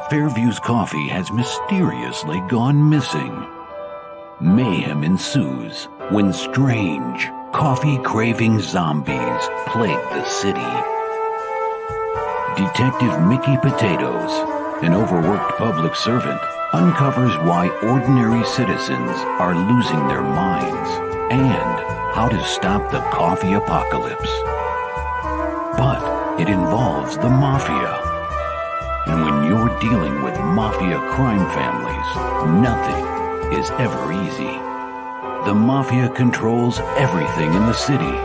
Fairview's coffee has mysteriously gone missing. Mayhem ensues when strange, coffee-craving zombies plague the city. Detective Mickey Potatoes, an overworked public servant, uncovers why ordinary citizens are losing their minds and how to stop the coffee apocalypse. But it involves the mafia. And when you're dealing with mafia crime families, nothing is ever easy. The mafia controls everything in the city,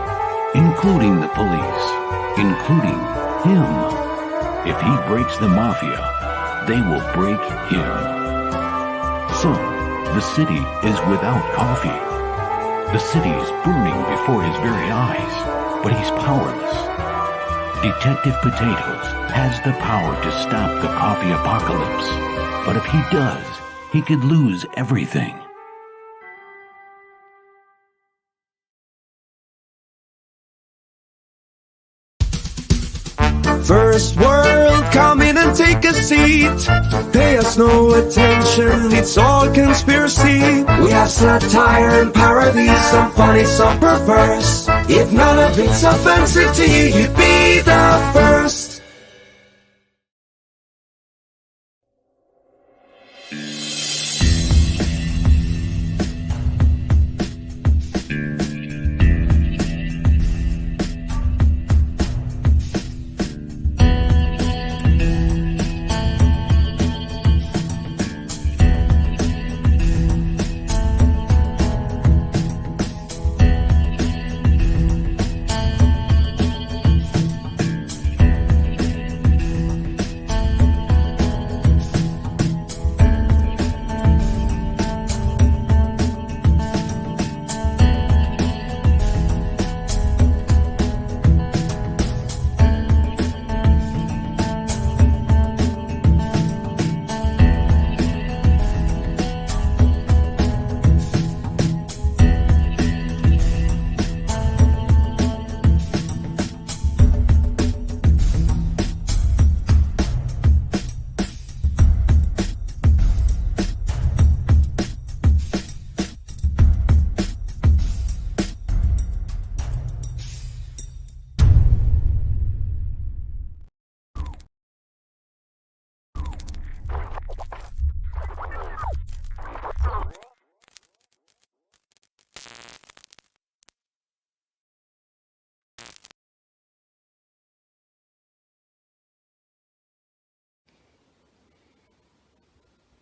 including the police, including him. If he breaks the mafia, they will break him. So, the city is without coffee. The city is burning before his very eyes, but he's powerless. Detective Potatoes has the power to stop the coffee apocalypse, but if he does, he could lose everything. First world, come in and take a seat. Pay us no attention, it's all conspiracy. We have satire and parody, some funny, some perverse. If none of it's offensive to you, you'd be the first.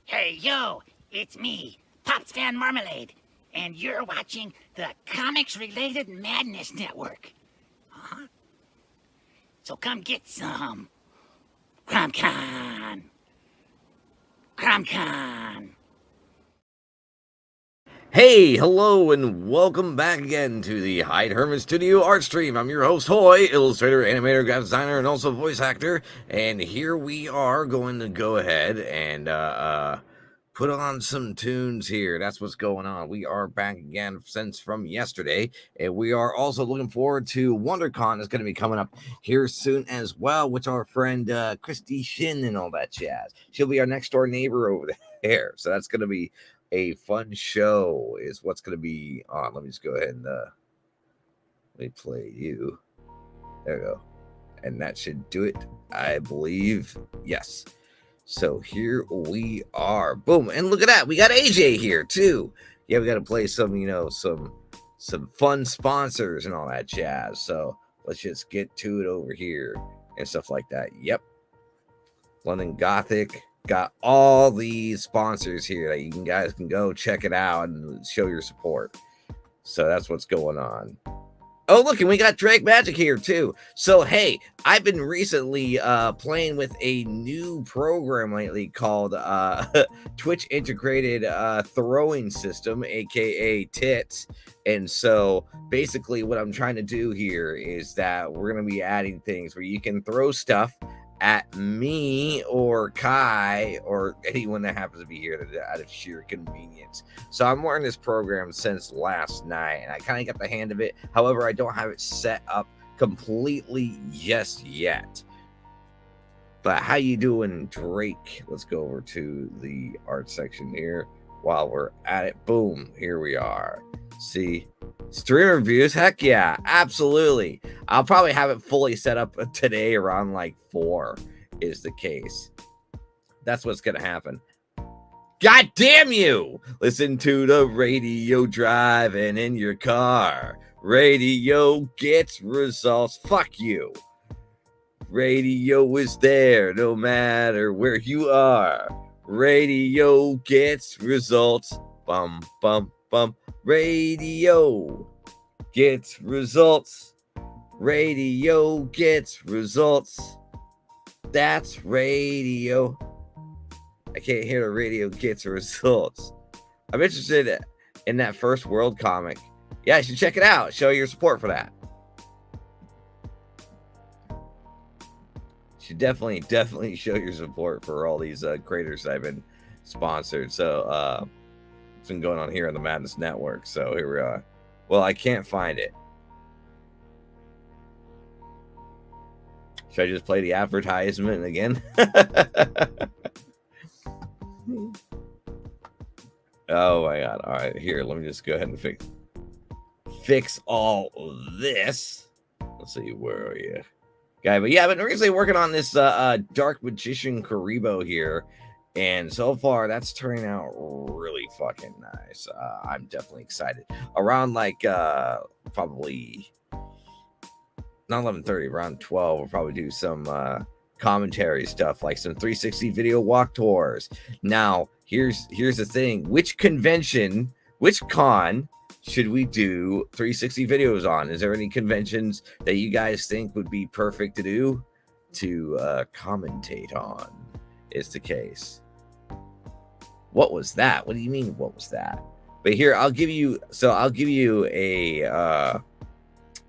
Hey, yo, it's me, Pops Van Marmalade, and you're watching the Comics-Related Madness Network. Uh-huh. So come get some. CromCon. CromCon. Hey, hello, and welcome back again to the Hyde Hermit Studio art stream. I'm your host, Hoy, illustrator, animator, graphic designer, and also voice actor. And here we are going to go ahead and put on some tunes here. That's what's going on. We are back again since from yesterday, and we are also looking forward to WonderCon that's going to be coming up here soon as well, with our friend Christie Shinn and all that jazz. She'll be our next door neighbor over there, so that's going to be a fun show is what's going to be on. Let me just go ahead and let me play you. There we go. And that should do it, I believe. Yes. So here we are. Boom. And look at that. We got AJ here too. yeah, we got to play some, some fun sponsors and all that jazz. So let's just get to it over here and stuff like that. Yep. London Gothic got all these sponsors here that you guys can go check it out and show your support. So that's what's going on. Oh, look, and we got Drake Magic here too. So, hey, I've been recently playing with a new program lately called Twitch Integrated Throwing System, aka TITS. And so basically what I'm trying to do here is that we're going to be adding things where you can throw stuff at me or Kai or anyone that happens to be here out of sheer convenience. So I'm learning this program since last night, and I kind of got the hand of it. However, I don't have it set up completely just yet. But how you doing, Drake? Let's go over to the art section here while we're at it. Boom, here we are. See, stream reviews, heck yeah, absolutely. I'll probably have it fully set up today around like 4 is the case. That's what's gonna happen. God damn you! Listen to the radio driving in your car. Radio gets results. Fuck you. Radio is there no matter where you are. Radio gets results. Bum, bum, bum. Radio gets results. Radio gets results. That's radio. I can't hear the radio gets results. I'm interested in that First World comic. Yeah, you should check it out. Show your support for that. You should definitely show your support for all these creators that have been sponsored. So it's been going on here on the Madness Network. So here we are. Well, I can't find it. Should I just play the advertisement again? Oh my god. All right, here, let me just go ahead and fix all of this. Let's see, where are you? Guy, but yeah, I've been recently working on this Dark Magician Karibo here. And so far, that's turning out really fucking nice. I'm definitely excited. Around like probably not 11:30, around 12, we'll probably do some commentary stuff, like some 360 video walk tours. Now, here's the thing: which convention, which con should we do 360 videos on? Is there any conventions that you guys think would be perfect to do to commentate on? Is the case. What was that? What do you mean, what was that? But here, I'll give you a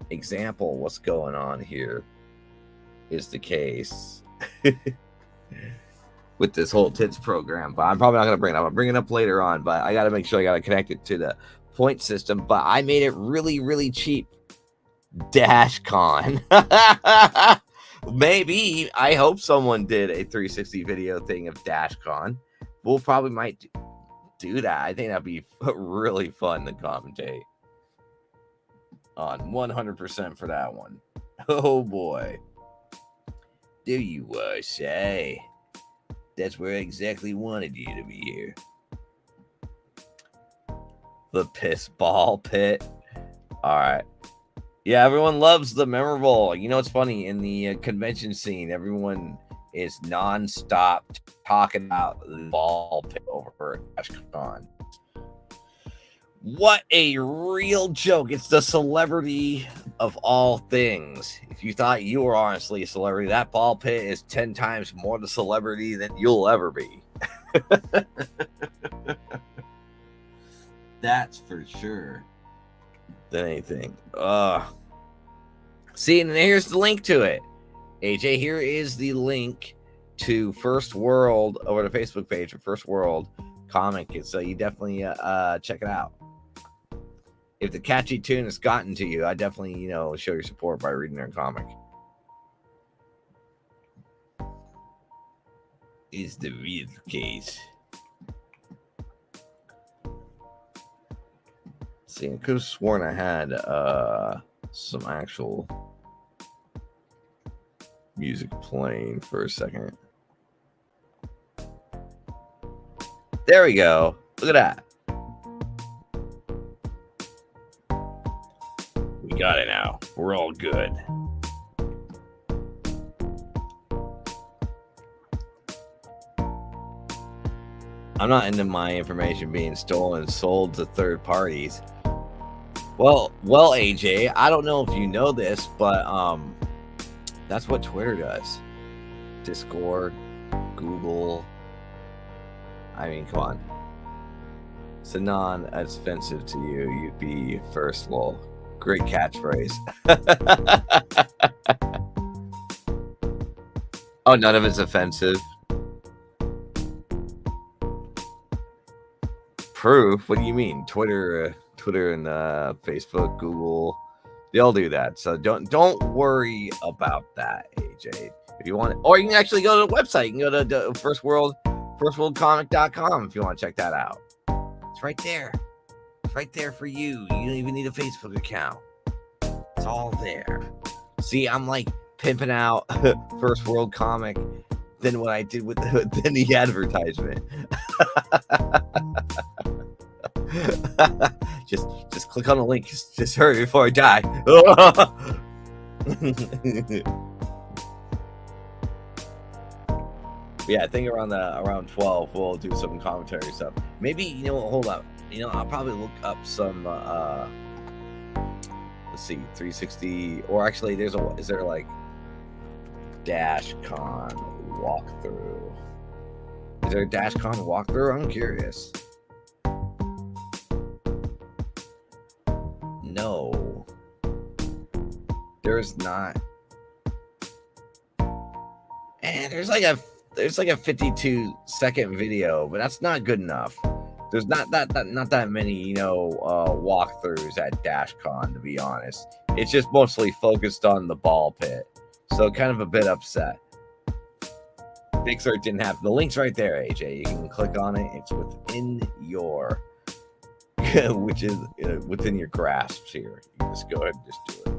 example. What's going on here is the case with this whole TITS program. But I'm probably not going to bring it up. I'll bring it up later on, but I got to make sure I got to connect it to the point system. But I made it really, really cheap. DashCon. Maybe, I hope someone did a 360 video thing of DashCon. We'll probably might do that. I think that'd be really fun to commentate on. 100% for that one. Oh boy. Do you say? That's where I exactly wanted you to be here. The piss ball pit. All right. Yeah, everyone loves the memorable. You know, it's funny in the convention scene, everyone is nonstop talking about the ball pit over at DashCon. What a real joke. It's the celebrity of all things. If you thought you were honestly a celebrity, that ball pit is 10 times more the celebrity than you'll ever be. That's for sure. Than anything. See, and here's the link to it. AJ, here is the link to First World over the Facebook page for First World comic. So you definitely check it out. If the catchy tune has gotten to you, I definitely, show your support by reading their comic. Is the real case. See, I could have sworn I had some actual music playing for a second. There we go. Look at that. We got it now. We're all good. I'm not into my information being stolen and sold to third parties. Well, AJ, I don't know if you know this, but that's what Twitter does. Discord, Google. I mean, come on. It's a non-offensive to you. You'd be first. Well, great catchphrase. Oh, none of it's offensive. Proof? What do you mean? Twitter and Facebook, Google, they all do that. So don't worry about that, AJ. If you want it, or you can actually go to the website. You can go to firstworldcomic.com if you want to check that out. It's right there. It's right there for you. You don't even need a Facebook account. It's all there. See, I'm like pimping out First World Comic than what I did with the advertisement. just click on the link. Just hurry before I die. Yeah, I think around 12 we'll do some commentary stuff. Maybe, hold up. I'll probably look up some let's see, 360, or actually is there like DashCon walkthrough? Is there a DashCon walkthrough? I'm curious. No, there's not. And there's like a 52-second video, but that's not good enough. There's not that many, walkthroughs at DashCon, to be honest. It's just mostly focused on the ball pit. So kind of a bit upset. Big Sur didn't have the link's right there, AJ. You can click on it. It's within your which is within your grasps here. You can just go ahead and just do it.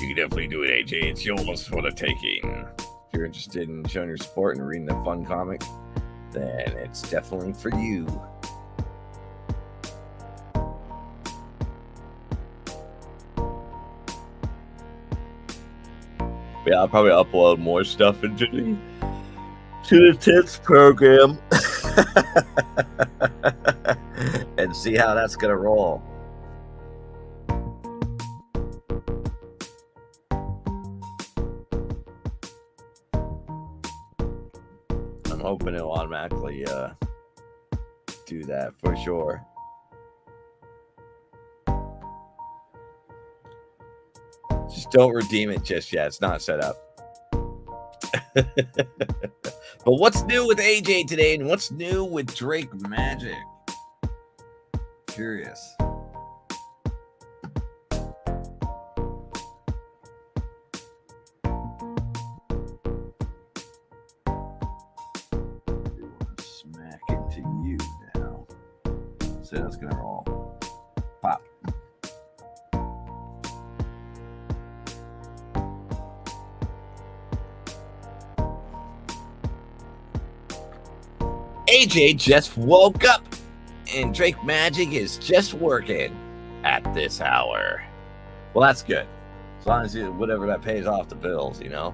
You can definitely do it, AJ. It's yours for the taking. If you're interested in showing your support and reading a fun comic, then it's definitely for you. Yeah, I'll probably upload more stuff into the tips program and see how that's gonna roll. I'm hoping it'll automatically do that for sure. Just don't redeem it just yet. It's not set up. But what's new with AJ today, and what's new with Drake Magic? Curious. Smack into you now. So that's gonna roll. Pop. AJ just woke up, and Drake Magic is just working at this hour. Well, that's good. As long as whatever that pays off the bills, Yeah,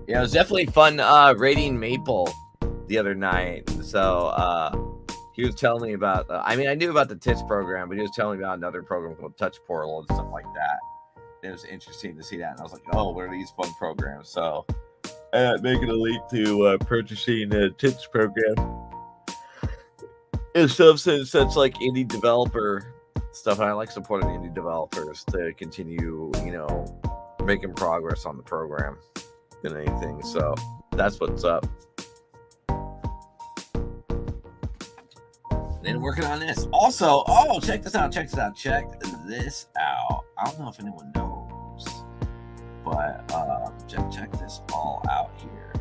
it was definitely fun raiding Maple the other night. So he was telling me about, I knew about the TITS program, but he was telling me about another program called Touch Portal and stuff like that. It was interesting to see that, and I was like, "Oh, what are these fun programs?" So, making a link to purchasing the TITS program and stuff, since that's like indie developer stuff. I like supporting indie developers to continue, making progress on the program than anything. So that's what's up. Then working on this. Also, check this out. Check this out. I don't know if anyone knows, but check this all out here.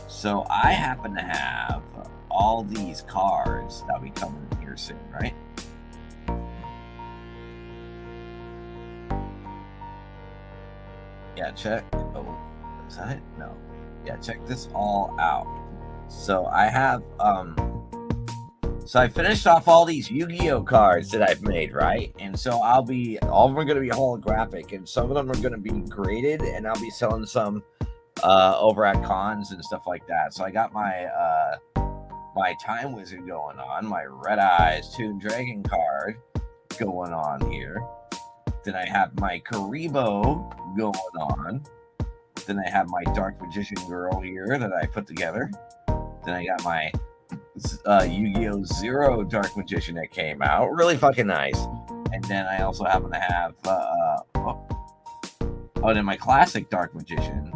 So I happen to have all these cards that'll be coming here soon, right? Yeah, check. Oh, is that it? No. Yeah, check this all out. So I have so I finished off all these Yu-Gi-Oh cards that I've made, right? And so all of them are going to be holographic, and some of them are going to be graded, and I'll be selling some over at cons and stuff like that. So I got my my Time Wizard going on, my Red Eyes Toon Dragon card going on here. Then I have my Karibo going on. Then I have my Dark Magician Girl here that I put together. Then I got my Yu-Gi-Oh! Zero Dark Magician that came out. Really fucking nice. And then I also happen to have then my classic Dark Magician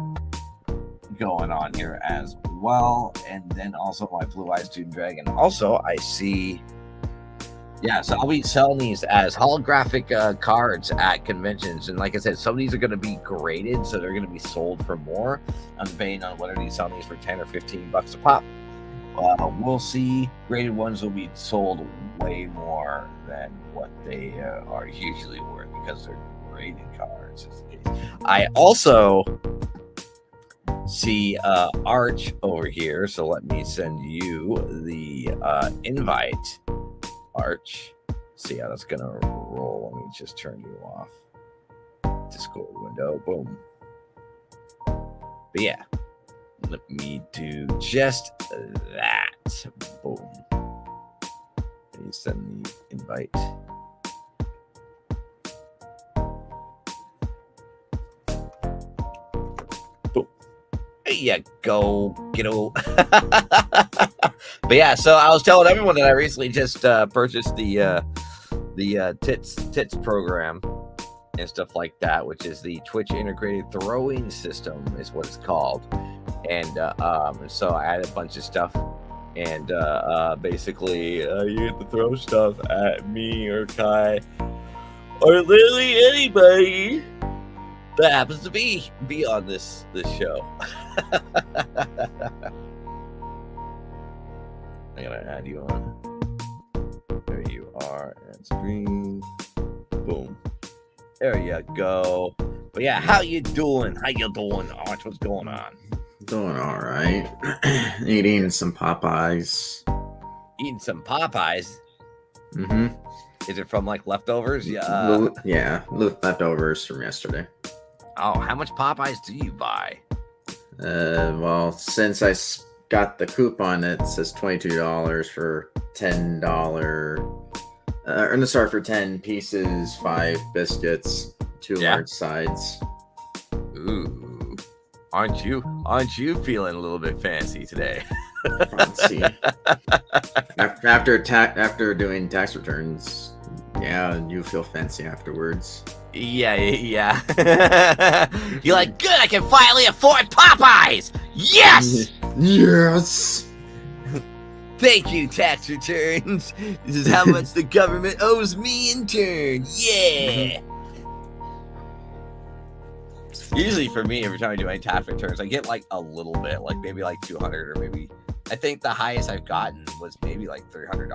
going on here as well. And then also my Blue Eyes Toon Dragon. Also, I see... Yeah, so I'll be selling these as holographic cards at conventions. And like I said, some of these are going to be graded, so they're going to be sold for more. I'm debating on whether these selling these for 10 or 15 bucks a pop. We'll see. Graded ones will be sold way more than what they are usually worth because they're graded cards. I also see Arch over here, so let me send you the invite. Arch. See how that's gonna roll. Let me just turn you off. Discord window. Boom. But yeah, let me do just that. Boom. Let me send the invite. Boom. There you go, kiddo. But yeah, so I was telling everyone that I recently just purchased the tits program and stuff like that, which is the Twitch integrated throwing system is what it's called. And so I had a bunch of stuff, and basically you get to throw stuff at me or Kai or literally anybody that happens to be on this show. I'm gonna add you on. There you are, and screen. Boom. There you go. But yeah, how you doing? Arch? What's going on? Doing all right. Eating some Popeyes. Eating some Popeyes? Mm-hmm. Is it from like leftovers? Yeah. Yeah, leftovers from yesterday. Oh, how much Popeyes do you buy? Well, since I got the coupon, it says $22 for $10. For 10 pieces, 5 biscuits, 2 large sides. Ooh, aren't you feeling a little bit fancy today? Fancy. After doing tax returns, yeah, you feel fancy afterwards. Yeah. You're like, good, I can finally afford Popeyes! Yes! Yes! Thank you, tax returns. This is how much the government owes me in turn. Yeah! Usually for me, every time I do my tax returns, I get like a little bit, like maybe like 200 or maybe, I think the highest I've gotten was maybe like $300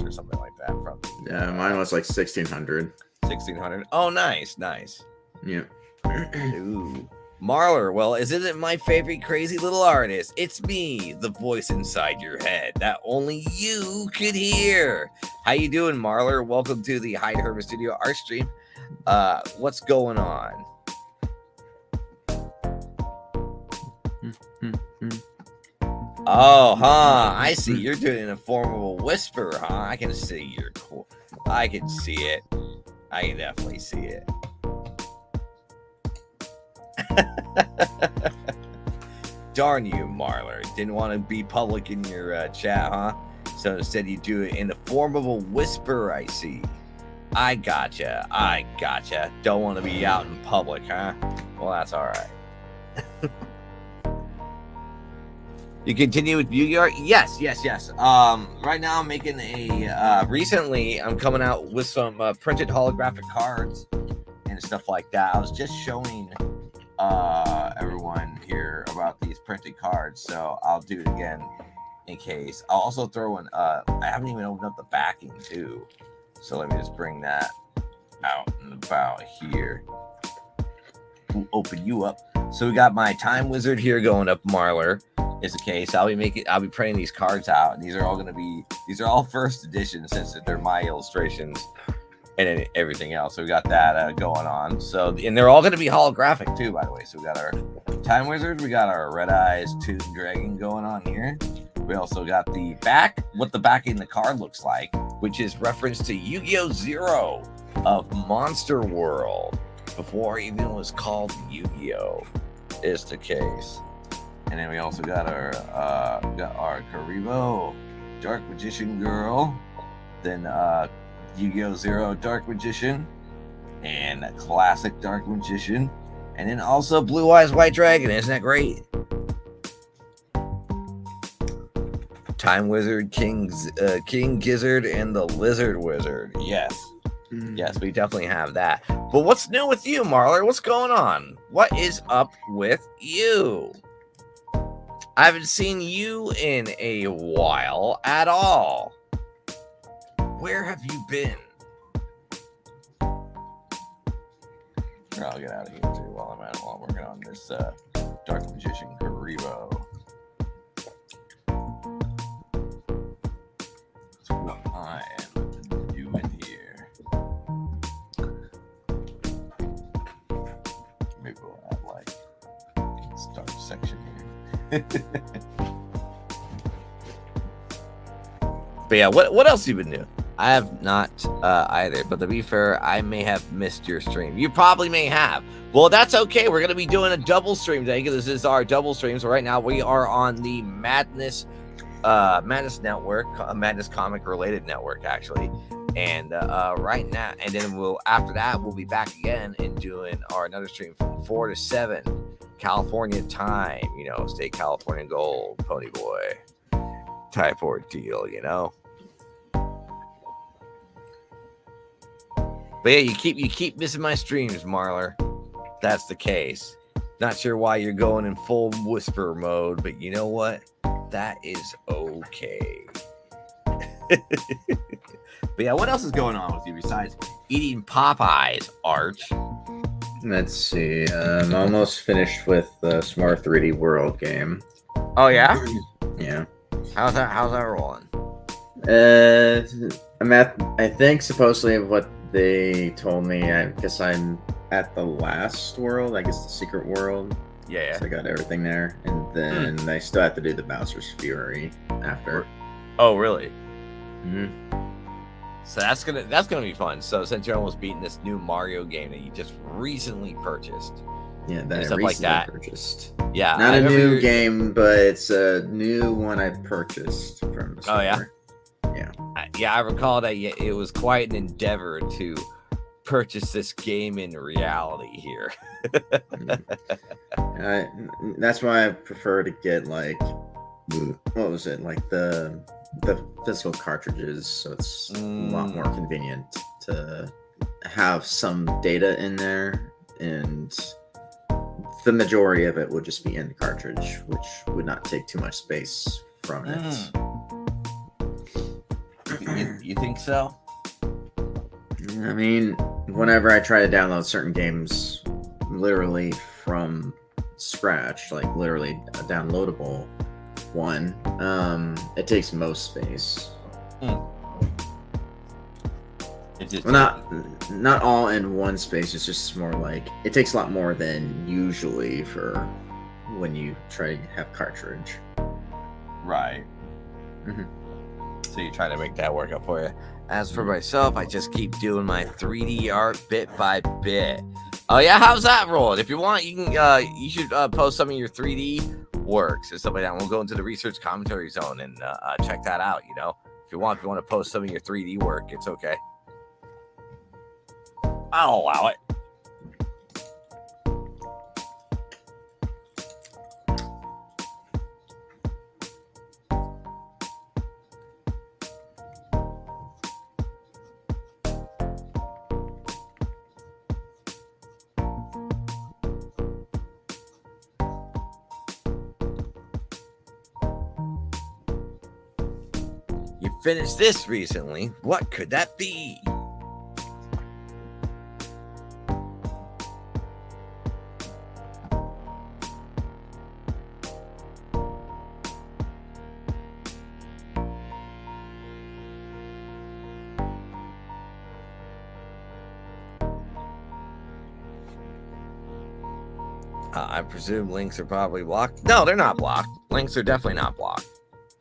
or something like that from. Yeah, mine was like 1,600. 1,600. Oh, nice. Yeah. Ooh. Marler, well, isn't it my favorite crazy little artist? It's me, the voice inside your head that only you could hear. How you doing, Marler? Welcome to the Hyde Hermit Studio art stream. What's going on? Oh, I see. You're doing an informal whisper, huh? I can see your cool. I can see it. I can definitely see it. Darn you, Marler. Didn't want to be public in your chat, huh? So instead you do it in the form of a whisper, I see. I gotcha. Don't want to be out in public, huh? Well, that's all right. You continue with Yu-Gi-Oh art? Yes. Right now I'm making recently I'm coming out with some printed holographic cards and stuff like that. I was just showing everyone here about these printed cards, so I'll do it again in case. I'll also throw in I haven't even opened up the backing too, so let me just bring that out and about here. We'll open you up. So we got my Time Wizard here going up, Marler. is the case. I'll be printing these cards out. These are all first edition since they're my illustrations and everything else. So we got that going on. So, and they're all going to be holographic too, by the way. So we got our Time Wizard, we got our Red Eyes Toon Dragon going on here. We also got what the back in the card looks like, which is reference to Yu-Gi-Oh! Zero of Monster World before it even was called Yu-Gi-Oh! Is the case. And then we also got our Karibo Dark Magician Girl, then Yu-Gi-Oh! Zero Dark Magician, and a classic Dark Magician, and then also Blue Eyes White Dragon. Isn't that great? Time Wizard, King Gizzard, and the Lizard Wizard. Yes. Yes, we definitely have that. But what's new with you, Marler? What's going on? What is up with you? I haven't seen you in a while at all. Where have you been? Here, I'll get out of here too while I'm working on this Dark Magician Karibo. That's what I am doing here. Maybe we'll add like start section here. But yeah, what else you been doing? I have not either, but to be fair, I may have missed your stream. You probably may have. Well, that's okay. We're going to be doing a double stream today because this is our double stream. So right now we are on the Madness Network, Madness Comic related network, actually. And right now, and then after that, we'll be back again and doing another stream from 4 to 7 California time, stay California gold, pony boy type ordeal, But yeah, you keep missing my streams, Marler. That's the case. Not sure why you're going in full whisper mode, but you know what? That is okay. But yeah, what else is going on with you besides eating Popeyes, Arch? Let's see. I'm almost finished with the Smart 3D World game. Oh yeah? Yeah. How's that rolling? I'm at, I think supposedly what they told me, I guess I'm at the last world, I guess the secret world. Yeah. So I got everything there. And then I still have to do the Bowser's Fury after. Oh, really? Mm-hmm. So that's gonna be fun. So since you're almost beating this new Mario game that you just recently purchased. Yeah, that I stuff recently like that. purchased. Yeah. Not a new game, but it's a new one I purchased from the store. Oh, yeah? Yeah. I recall that it was quite an endeavor to purchase this game in reality here. That's why I prefer to get like, what was it? Like the physical cartridges, so it's a lot more convenient to have some data in there, and the majority of it would just be in the cartridge, which would not take too much space from it. You think so? I mean, whenever I try to download certain games literally from scratch, like literally a downloadable one, it takes most space. Well, not all in one space. It's just more like it takes a lot more than usually for when you try to have cartridge. Right. So you're trying to make that work out for you. As for myself, I just keep doing my 3D art bit by bit. Oh yeah, how's that rolling? If you want, you can. You should post some of your 3D works and stuff like that. And we'll go into the research commentary zone and check that out. If you want to post some of your 3D work, it's okay. I'll allow it. You finished this recently. What could that be? I presume links are probably blocked. No, they're not blocked. Links are definitely not blocked.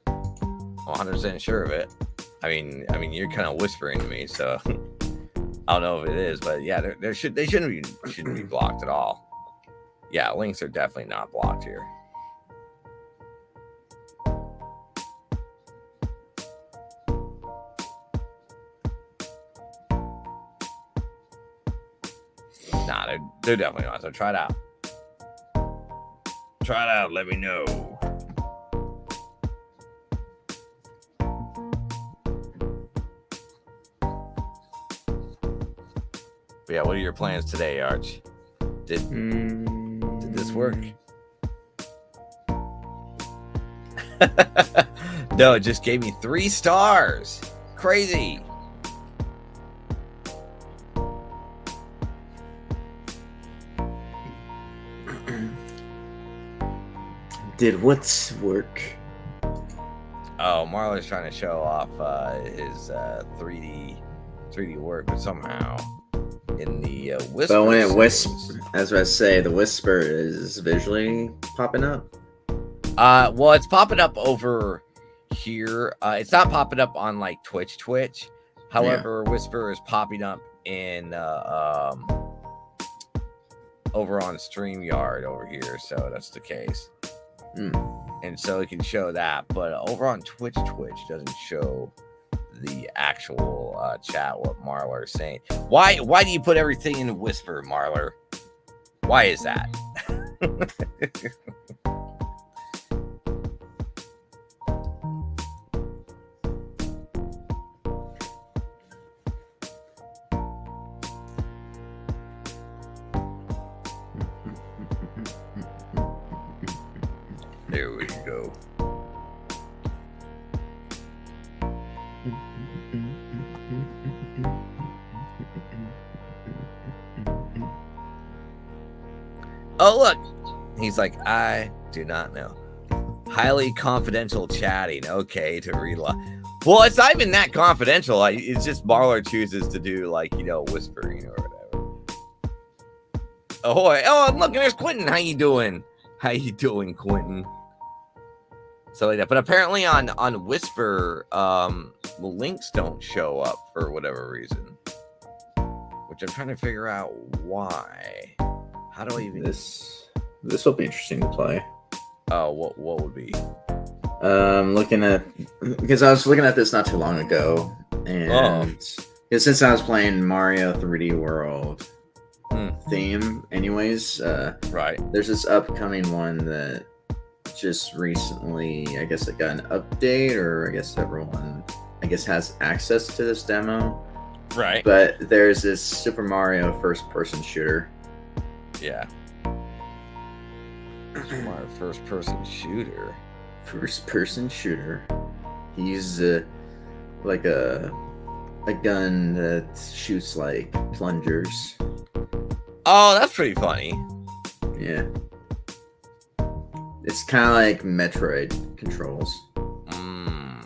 I'm 100% sure of it. I mean, you're kind of whispering to me, so I don't know if it is, but yeah, they shouldn't be blocked at all. Yeah, links are definitely not blocked here. Nah, they're definitely not. So try it out. Try it out. Let me know. But yeah, what are your plans today, Arch? Did this work? No, it just gave me 3 stars. Crazy. Did what's work? Oh, Marlon's trying to show off his 3D work, but somehow in the Whisper. But when it whispers, as I say, the Whisper is visually popping up. Well, it's popping up over here. It's not popping up on like Twitch. However, Whisper is popping up in over on StreamYard over here. So that's the case. And so it can show that, but over on Twitch doesn't show the actual chat, what Marler is saying. Why do you put everything in Whisper, Marler? Why is that? There we go. Oh, look. He's like, I do not know. Highly confidential chatting. Okay, to read a lot. Well, it's not even that confidential. It's just Marler chooses to do, like, whispering or whatever. Ahoy. Oh, look, there's Quentin. How you doing? How you doing, Quentin? So like that. But apparently on Whisper, the links don't show up for whatever reason. Which I'm trying to figure out why. How do I even... This will be interesting to play. Oh, what would be? Because I was looking at this not too long ago, and since I was playing Mario 3D World theme, anyways, right. There's this upcoming one that just recently, I guess it got an update, or I guess everyone, has access to this demo. Right. But there's this Super Mario first-person shooter. Yeah. Super Mario first-person shooter. First-person shooter. He's like a gun that shoots like plungers. Oh, that's pretty funny. Yeah. It's kind of like Metroid controls.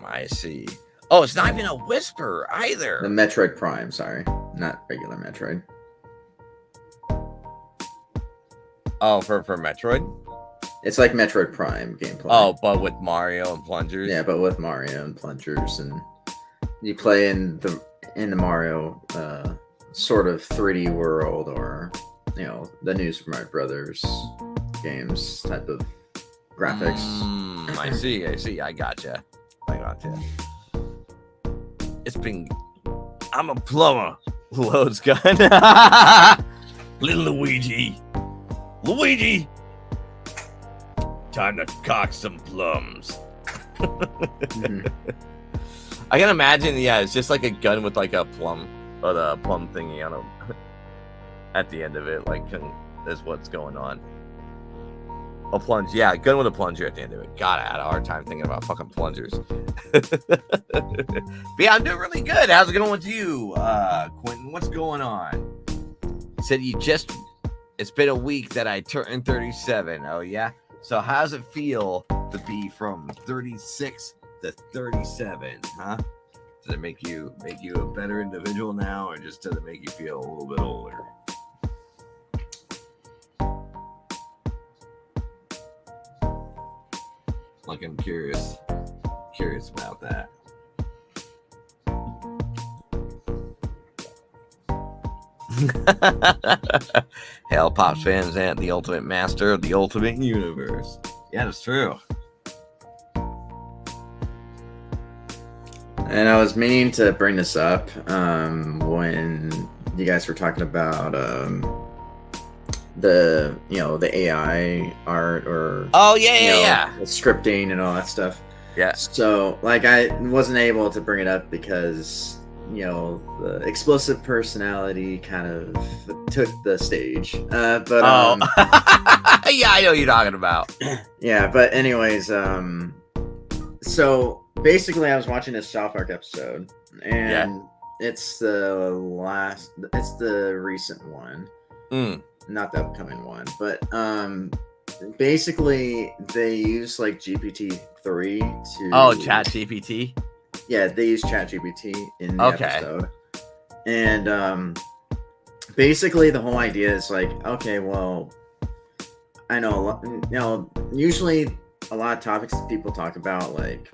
I see. Oh, it's not even a Whisper either. The Metroid Prime, sorry. Not regular Metroid. Oh, for Metroid? It's like Metroid Prime gameplay. Oh, but with Mario and plungers? Yeah, but with Mario and plungers, and you play in the Mario sort of 3D world, or the new Super Mario Brothers games type of graphics. I see. I gotcha. I'm a plumber. Loads gun. Little Luigi. Time to cock some plums. I can imagine, it's just like a gun with like a plum, or the plum thingy on at the end of it, like is what's going on. A plunge, gun with a plunger at the end of it. God, I had a hard time thinking about fucking plungers. But yeah, I'm doing really good. How's it going with you, Quentin? What's going on? Said it's been a week that I turned 37. Oh yeah. So how does it feel to be from 36 to 37? Huh? Does it make you a better individual now, or just does it make you feel a little bit older? Like, I'm curious about that. Hail, Pops fans, and the ultimate master of the ultimate universe. Yeah, that's true. And I was meaning to bring this up when you guys were talking about the AI art or the scripting and all that stuff. Yeah. So like I wasn't able to bring it up because the explosive personality kind of took the stage. Yeah, I know what you're talking about. Yeah, but anyways, so basically I was watching this South Park episode, and it's the recent one. Not the upcoming one, but basically they use like GPT-3 to Chat GPT. Yeah, they use ChatGPT in the episode. And basically the whole idea is like, okay, well, I know, usually a lot of topics people talk about, like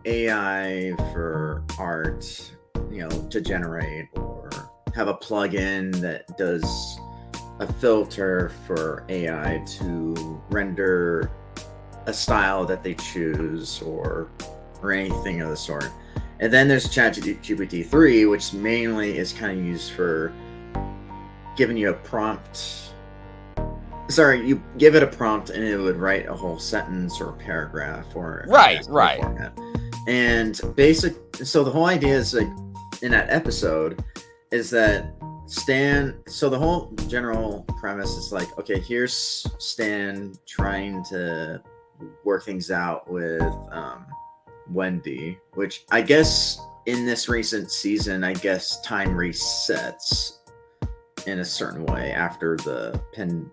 AI for art, to generate, or have a plugin that does a filter for AI to render a style that they choose or anything of the sort. And then there's ChatGPT-3, which mainly is kind of used for giving you a prompt. Sorry, you give it a prompt and it would write a whole sentence or a paragraph or right. Format. And so the whole idea is like in that episode is that so the whole general premise is like, okay, here's Stan trying to work things out with Wendy, which I guess in this recent season, I guess time resets in a certain way after the pandemic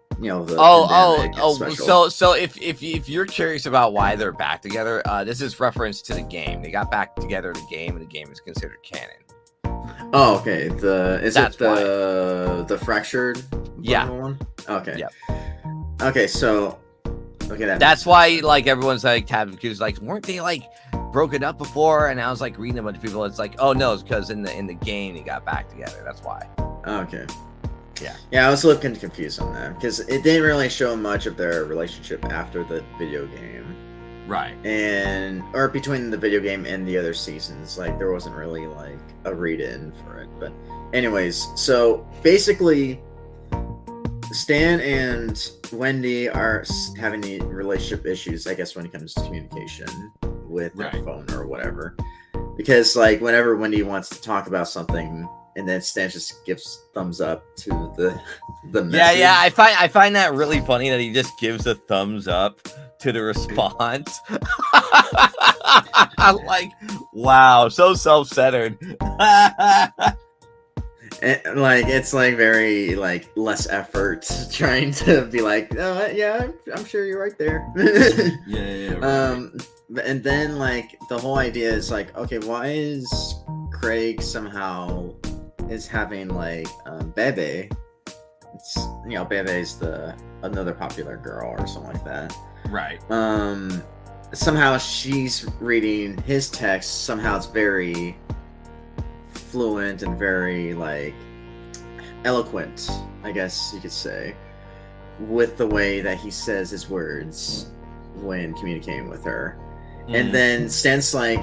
special. So if you're curious about why they're back together, this is reference to the game. They got back together in the game, and the game is considered canon. Oh, okay. The fractured one? Okay. Yep. Okay, so that's why like everyone's like because like weren't they like broken up before? And I was like reading a bunch of people, it's like, oh no, it's because in the game they got back together. That's why. Okay. Yeah, I was looking confused on that because it didn't really show much of their relationship after the video game. Right. Or between the video game and the other seasons, like there wasn't really like a read-in for it. But anyways, so basically Stan and Wendy are having the relationship issues, I guess, when it comes to communication with their phone or whatever. Because like whenever Wendy wants to talk about something, and then Stan just gives thumbs up to the message. Yeah, I find that really funny that he just gives a thumbs up to the response. I'm like, wow, so self-centered. And, like it's like very like less effort trying to be like, oh, yeah, I'm sure you're right there. Yeah. Right. And then like the whole idea is like, okay, why is Craig somehow is having like Bebe? It's Bebe's another popular girl or something like that. Right. Somehow she's reading his text. Somehow it's very fluent and very like eloquent, I guess you could say, with the way that he says his words when communicating with her. And then Stan's like,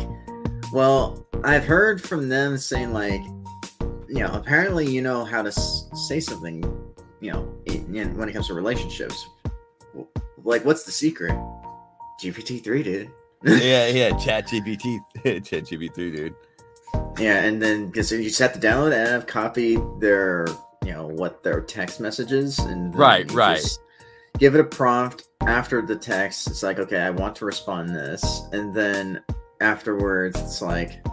well, I've heard from them saying like, apparently you know how to say something, when it comes to relationships. Like, what's the secret? GPT-3, dude. yeah, ChatGPT, dude. Yeah, and then because you just have to download the app, copy their, what their text messages, and then just give it a prompt after the text. It's like, okay, I want to respond this, and then afterwards, it's like,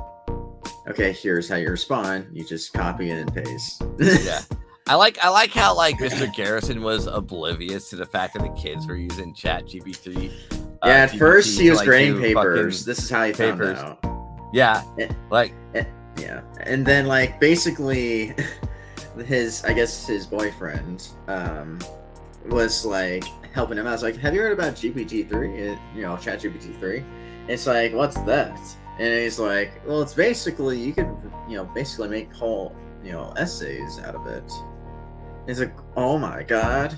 okay, here's how you respond. You just copy it and paste. Yeah. I like how like Mr. Garrison was oblivious to the fact that the kids were using ChatGPT. At GPT first he was like, grading papers. This is how he found out. Yeah, yeah, and then like basically his boyfriend was like helping him. I was like, have you heard about GPT-3? ChatGPT-3. It's like, what's that? And he's like, well, it's basically, you could, basically make whole, essays out of it. And he's like, oh my god.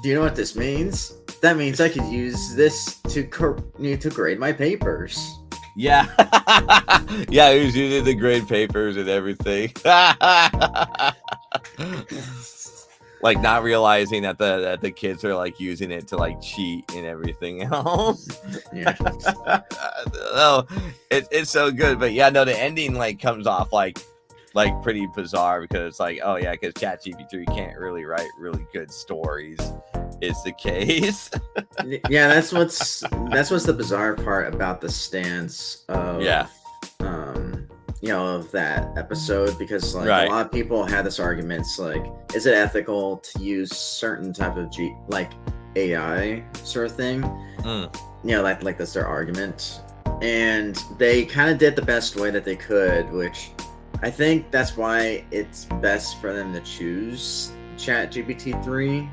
Do you know what this means? That means I could use this to grade my papers. Yeah. Yeah, he was using the grade papers and everything. Like, not realizing that the kids are like using it to like cheat and everything else. Yeah. No, it's so good. But yeah, no, the ending like comes off like pretty bizarre, because it's like, oh yeah, because ChatGPT can't really write really good stories. Is the case. Yeah, that's what's the bizarre part about the stance of of that episode, because like a lot of people had this argument. It's like, is it ethical to use certain type of AI sort of thing? Like that's their argument, and they kind of did the best way that they could, which I think that's why it's best for them to choose ChatGPT 3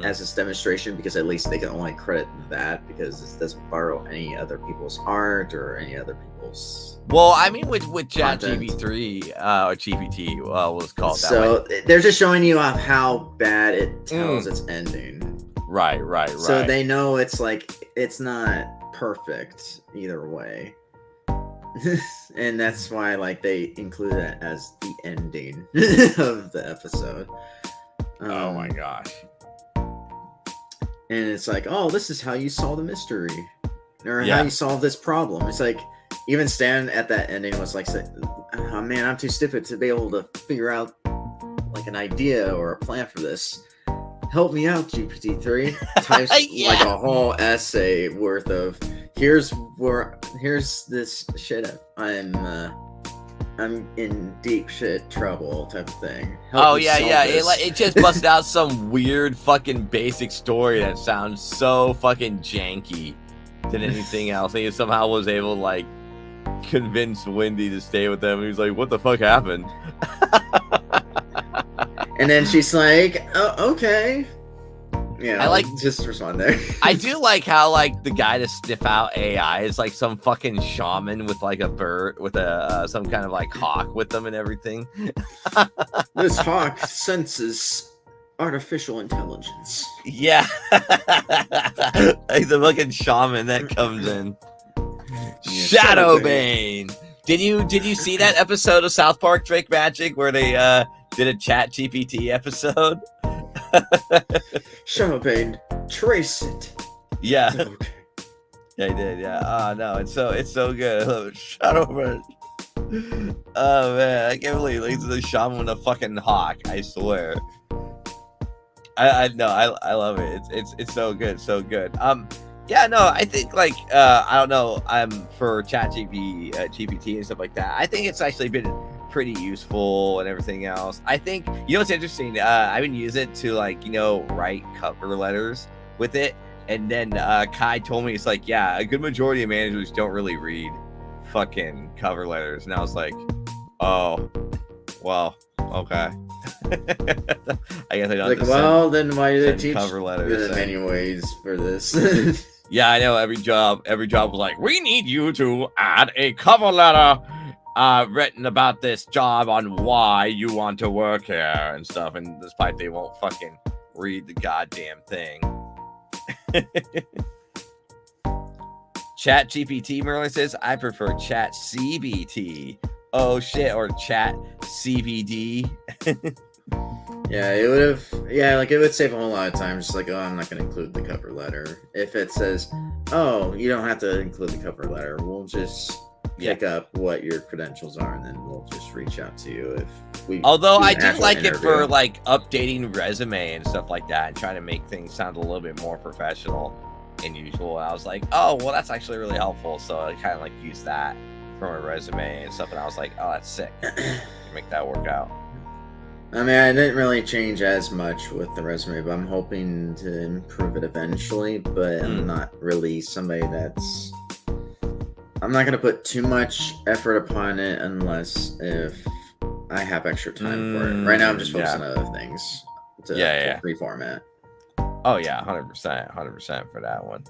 as its demonstration, because at least they can only credit that, because it doesn't borrow any other people's art or any other people's. Well, I mean, with ChatGPT or GPT, was called that. So they're just showing you off how bad it tells its ending. Right. So they know it's like, it's not perfect either way. And that's why like they include that as the ending of the episode. Oh my gosh. And it's like, oh, this is how you solve the mystery, or how you solve this problem. It's like, even Stan at that ending was like, oh man, I'm too stupid to be able to figure out like an idea or a plan for this. Help me out, GPT-3. Types like a whole essay worth of, here's this shit. I'm in deep shit trouble type of thing. It just busted out some weird fucking basic story that sounds so fucking janky than anything else. And he somehow was able to like convince Wendy to stay with them. And he's like, what the fuck happened? And then she's like, oh, okay. Yeah, I like just respond there. I do like how like the guy to sniff out AI is like some fucking shaman with like a bird with a some kind of like hawk with them and everything. This hawk senses artificial intelligence. Yeah. Like the fucking shaman that comes in. Shadowbane. Did you see that episode of South Park Drake Magic where they did a ChatGPT episode? Shadowbane, trace it. Yeah. Okay. Yeah, I did. Yeah. Oh no, it's so good. I love it. Shadowbane. Oh man, I can't believe he's the shaman with a fucking hawk. I swear. I know. I love it. It's so good. So good. Yeah. No, I think like I don't know. For GPT and stuff like that. I think it's actually been pretty useful and everything else. I think, what's interesting, I've been using it to like, write cover letters with it. And then Kai told me, it's like, yeah, a good majority of managers don't really read fucking cover letters. And I was like, oh, well, okay. I guess I don't. Like, well, then why do they teach cover letters anyways for this? Yeah, I know every job was like, we need you to add a cover letter written about this job on why you want to work here and stuff, and despite they won't fucking read the goddamn thing. Chat GPT, Merlin says, I prefer Chat CBT. Oh shit, or Chat CBD. Yeah, it would have. Yeah, like it would save a whole lot of time. Just like, oh, I'm not going to include the cover letter. If it says, oh, you don't have to include the cover letter, we'll just pick up what your credentials are, and then we'll just reach out to you if we. Although I do like it for like updating resume and stuff like that, and trying to make things sound a little bit more professional than usual. And I was like, oh, well, that's actually really helpful. So I kind of like use that for my resume and stuff. And I was like, oh, that's sick. Make that work out. I mean, I didn't really change as much with the resume, but I'm hoping to improve it eventually. But I'm not really somebody that's. I'm not going to put too much effort upon it unless if I have extra time for it. Right now, I'm just focusing on other things to reformat. Oh yeah, 100% for that one.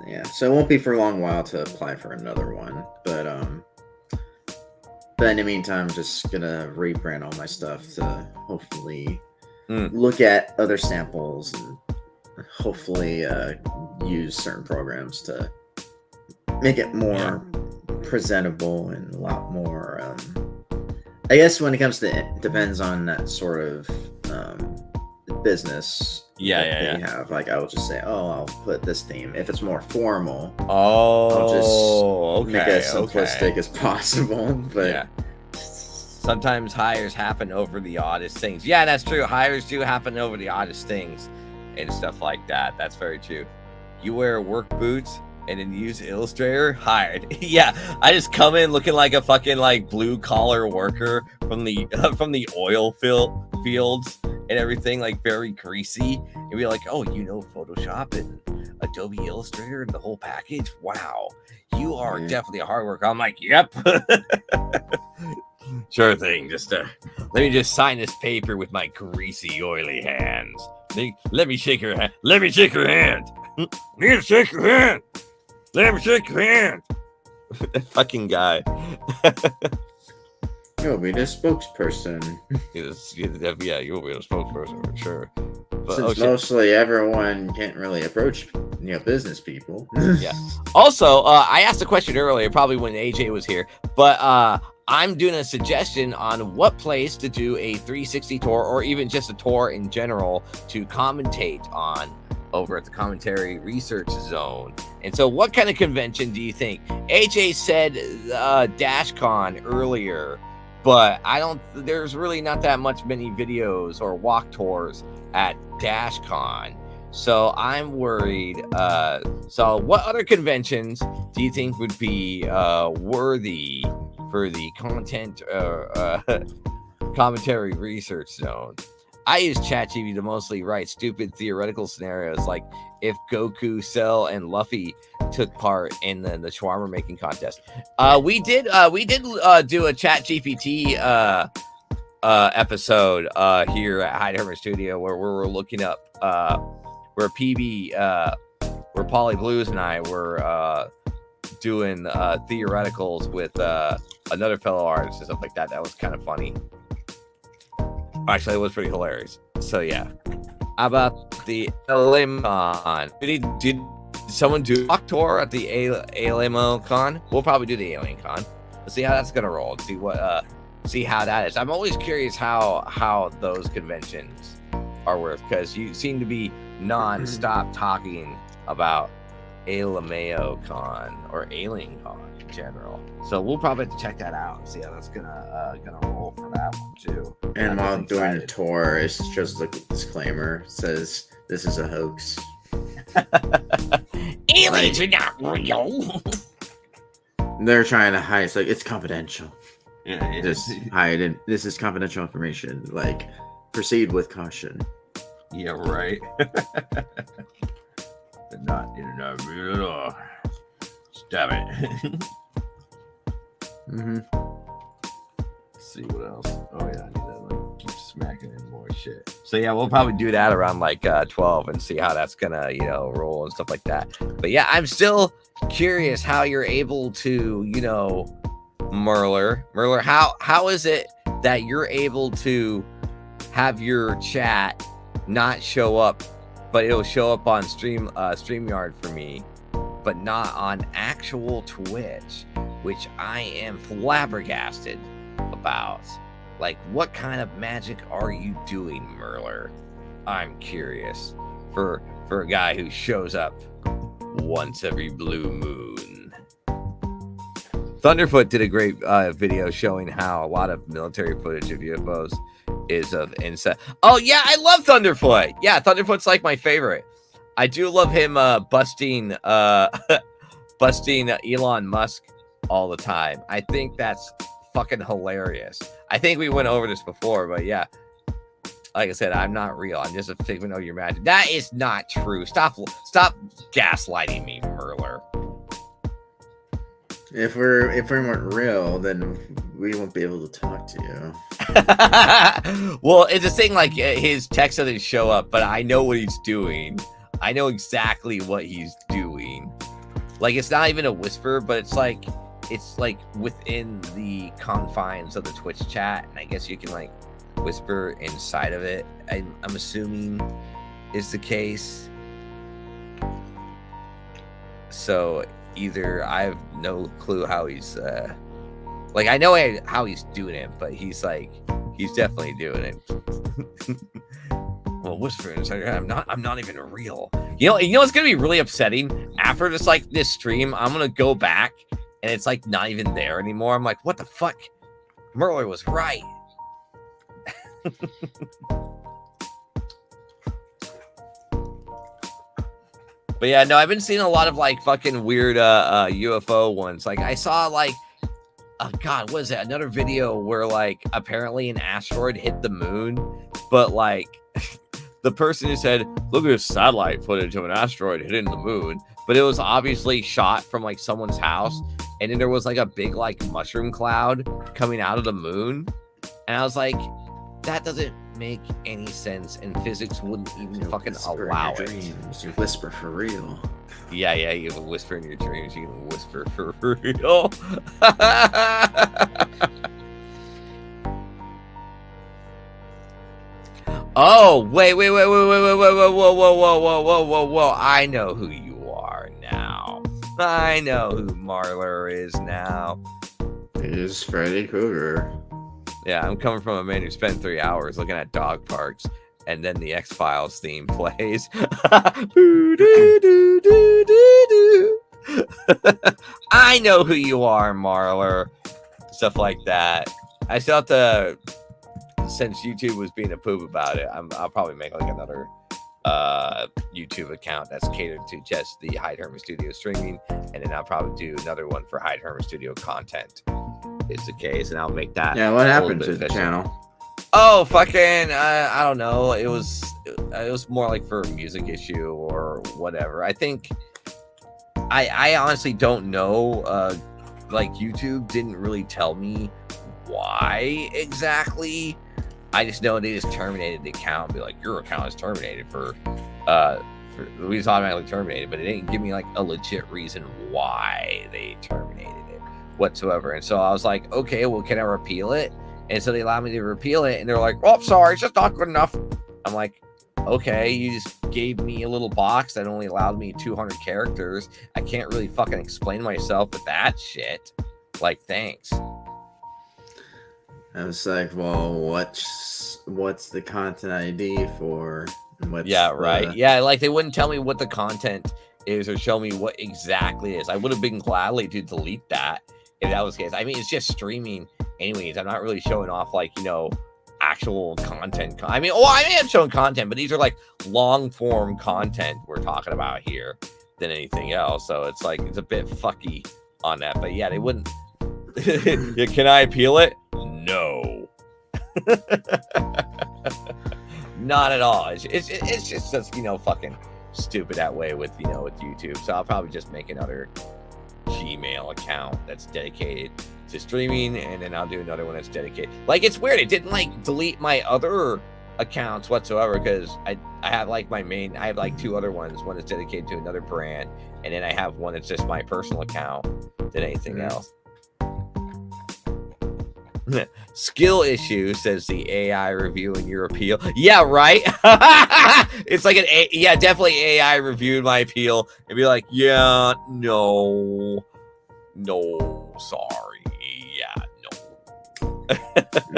Yeah, so it won't be for a long while to apply for another one, but in the meantime, I'm just gonna rebrand all my stuff to hopefully look at other samples and hopefully use certain programs to make it more presentable and a lot more. I guess when it comes to it, depends on that sort of business. Yeah. You have, like, I will just say, I'll put this theme. If it's more formal, I'll just make it as simplistic as possible. But sometimes hires happen over the oddest things. Yeah, that's true. Hires do happen over the oddest things and stuff like that. That's very true. You wear work boots and then use Illustrator, hired. Yeah, I just come in looking like a fucking like blue collar worker from the oil fields and everything, like very greasy, and be like, oh, you know Photoshop and Adobe Illustrator and the whole package. Wow, you are definitely a hard worker. I'm like, yep. Sure thing. Just let me just sign this paper with my greasy, oily hands. Let me shake your hand. Let me shake your hand. Let me shake your hand. Let me shake your hand. That fucking guy. You'll be the spokesperson. Yeah, you'll be the spokesperson for sure. But, since mostly everyone can't really approach, business people. Yeah. Also, I asked a question earlier, probably when AJ was here, but I'm doing a suggestion on what place to do a 360 tour, or even just a tour in general, to commentate on over at the Commentary Research Zone. And so what kind of convention do you think? AJ said DashCon earlier, but there's really not that many videos or walk tours at DashCon. So I'm worried. So what other conventions do you think would be worthy for the Commentary Research Zone? I use ChatGPT to mostly write stupid theoretical scenarios, like if Goku, Cell, and Luffy took part in the shawarma making contest. We did do a ChatGPT episode here at Hyde Hermit Studio where we're looking up where Polly Blues and I were doing theoreticals with another fellow artist and stuff like that. That was kind of funny. Actually, it was pretty hilarious. So yeah. How about the ALAMON? Did someone do a walk tour at the ALAMO Con? We'll probably do the Alien Con. Let's see how that's gonna roll. See how that is. I'm always curious how those conventions are worth, because you seem to be non-stop talking about ALAMO Con or Alien Con in general. So we'll probably have to check that out and see how that's gonna roll for that one too. And while I'm doing the tour, it's just a disclaimer. It says this is a hoax. Aliens are not real. They're trying to hide. It's like, it's confidential. Yeah, Just hide it. This is confidential information. Like, proceed with caution. Yeah, right. They're not real at all. Stop it. Let's see what else. Oh yeah, I need to keep smacking in more shit. So yeah, we'll probably do that around like 12 and see how that's gonna roll and stuff like that. But yeah, I'm still curious how you're able to Merler, how is it that you're able to have your chat not show up, but it'll show up on StreamYard for me, but not on actual Twitch, which I am flabbergasted about. Like, what kind of magic are you doing, Merler? I'm curious. For a guy who shows up once every blue moon. Thunderfoot did a great video showing how a lot of military footage of UFOs is of insect. Oh yeah, I love Thunderfoot. Yeah, Thunderfoot's like my favorite. I do love him busting Elon Musk all the time. I think that's fucking hilarious. I think we went over this before, but yeah, like I said, I'm not real. I'm just a figment of your magic. That is not true. Stop gaslighting me, Merler. If we weren't real, then we won't be able to talk to you. Well, it's a thing like his text doesn't show up, but I know what he's doing. I know exactly what he's doing. Like, it's not even a whisper, but it's like within the confines of the Twitch chat, and I guess you can like whisper inside of it. I'm assuming is the case. So either I have no clue how he's like, I know how he's doing it, but he's definitely doing it. Well, whispering, I'm not even real. You know what's gonna be really upsetting after this stream? I'm gonna go back and it's like not even there anymore. I'm like, what the fuck? Merler was right. But yeah, no, I've been seeing a lot of like fucking weird UFO ones. Like I saw like, oh god, what is that? Another video where like apparently an asteroid hit the moon, but like the person who said, look at this satellite footage of an asteroid hitting the moon, but it was obviously shot from like someone's house, and then there was like a big like mushroom cloud coming out of the moon, and I was like, that doesn't make any sense, and physics wouldn't even fucking allow it. Dreams. You whisper for real. Yeah, you can whisper in your dreams. You can whisper for real. Oh, wait, whoa. I know who you are now. I know who Marler is now. It is Freddy Krueger. Yeah, I'm coming from a man who spent 3 hours looking at dog parks, and then the X-Files theme plays. I know who you are, Marler. Stuff like that. I still have to, since YouTube was being a poop about it, I'll probably make like another YouTube account that's catered to just the Hyde Hermit Studio streaming, and then I'll probably do another one for Hyde Hermit Studio content. Is the case, and I'll make that. Yeah, what happened to the channel? Oh, fucking, I don't know. It was more like for a music issue or whatever. I think I honestly don't know. Like YouTube didn't really tell me why exactly. I just know they just terminated the account and be like, your account is terminated for we just automatically terminated, but it didn't give me like a legit reason why they terminated it whatsoever. And so I was like, okay, well, can I repeal it? And so they allowed me to repeal it, and they're like, oh, sorry, it's just not good enough. I'm like, okay, you just gave me a little box that only allowed me 200 characters. I can't really fucking explain myself with that shit. Like, thanks. I was like, well, what's the content ID for? Yeah, right. Yeah, like they wouldn't tell me what the content is or show me what exactly it is. I would have been gladly to delete that if that was the case. I mean, it's just streaming anyways. I'm not really showing off like, you know, actual content. I mean, I am showing content, but these are like long form content we're talking about here than anything else. So it's like, it's a bit fucky on that. But yeah, they wouldn't. Can I appeal it? No. Not at all. It's just, you know, fucking stupid that way with, you know, with YouTube. So I'll probably just make another Gmail account that's dedicated to streaming, and then I'll do another one that's dedicated. Like, it's weird. It didn't like delete my other accounts whatsoever, because I have like my main, I have like two other ones. One is dedicated to another brand, and then I have one that's just my personal account than anything else. Skill issue, says the AI reviewing your appeal. Yeah, right. It's like yeah, definitely AI reviewed my appeal and be like, yeah, no, sorry, yeah, no.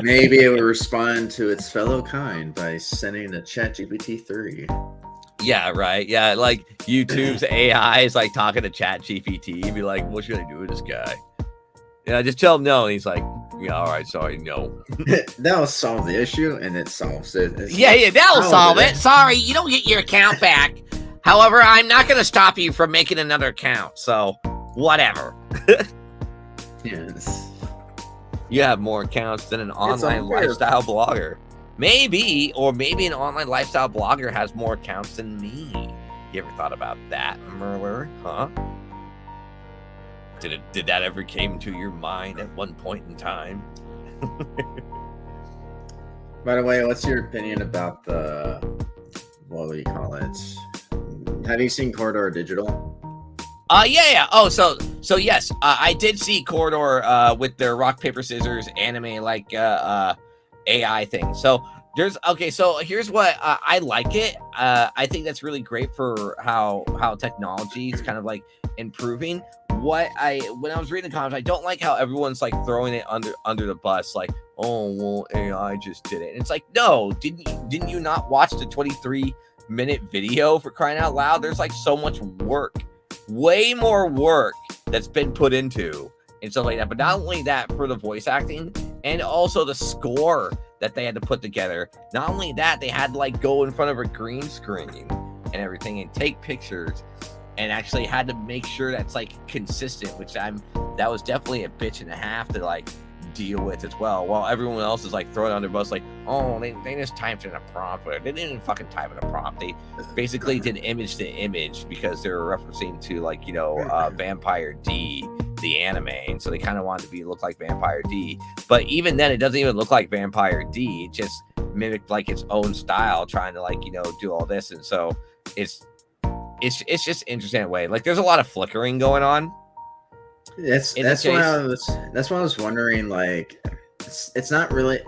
Maybe it would respond to its fellow kind by sending a ChatGPT 3. Yeah, right. Yeah, like YouTube's AI is like talking to ChatGPT and be like, what should I do with this guy? Yeah, just tell him no, and he's like, yeah, all right, sorry, no. That'll solve the issue, and it solves it. Yeah, that'll solve it. Sorry, you don't get your account back. However, I'm not going to stop you from making another account, so whatever. Yes. You have more accounts than an online lifestyle blogger. Maybe an online lifestyle blogger has more accounts than me. You ever thought about that, Merler? Huh? Did that ever came to your mind at one point in time? By the way, what's your opinion about the, what do you call it? Have you seen Corridor Digital? Yeah. Oh, so yes, I did see Corridor with their rock paper scissors anime like AI thing. So so here's what I like it. I think that's really great for how technology is kind of like improving. When I was reading the comments, I don't like how everyone's like throwing it under the bus, like, oh well, AI just did it. And it's like, no, didn't you not watch the 23-minute video, for crying out loud? There's like so much work, way more work that's been put into and stuff like that. But not only that, for the voice acting and also the score that they had to put together. Not only that, they had to like go in front of a green screen and everything and take pictures, and actually had to make sure that's like consistent, which that was definitely a bitch and a half to like deal with as well, while everyone else is like throwing on their bus like, oh, they just typed in a prompt. But they didn't fucking type in a prompt. They basically did image to image because they were referencing to like, you know, Vampire D, the anime, and so they kind of wanted to look like Vampire D. But even then, it doesn't even look like Vampire D. It just mimicked like its own style, trying to like, you know, do all this. And so it's just interesting in a way. Like, there's a lot of flickering going on. That's why I was wondering, like, it's not really,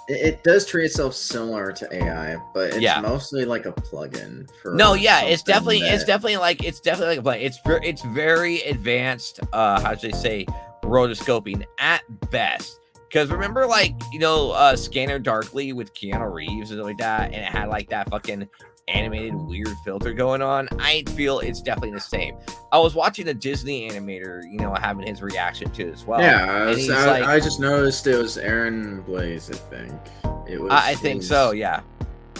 it does treat itself similar to AI, but it's mostly like a plugin for it's definitely like a plugin. It's very advanced, how should I say, rotoscoping at best. Because remember, like, you know, Scanner Darkly with Keanu Reeves and like that, and it had like that fucking animated weird filter going on. I feel it's definitely the same. I was watching a Disney animator, you know, having his reaction to it as well. Yeah, I just noticed it was Aaron Blaze, I think. I think so, yeah.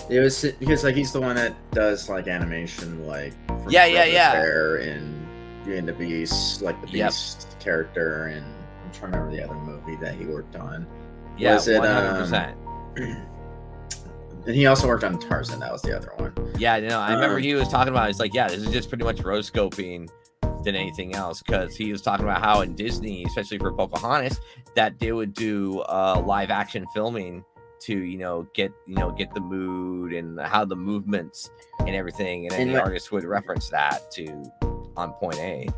It was because like he's the one that does like animation, like Bear and Beauty and the Beast, like the Beast character, and I'm trying to remember the other movie that he worked on. Yeah, was it 100%. And he also worked on Tarzan. That was the other one. Yeah, you know, I remember he was talking about, it's like, yeah, this is just pretty much rotoscoping than anything else, because he was talking about how in Disney, especially for Pocahontas, that they would do live action filming to, you know, get the mood and how the movements and everything, and then the artist would reference that to on point A.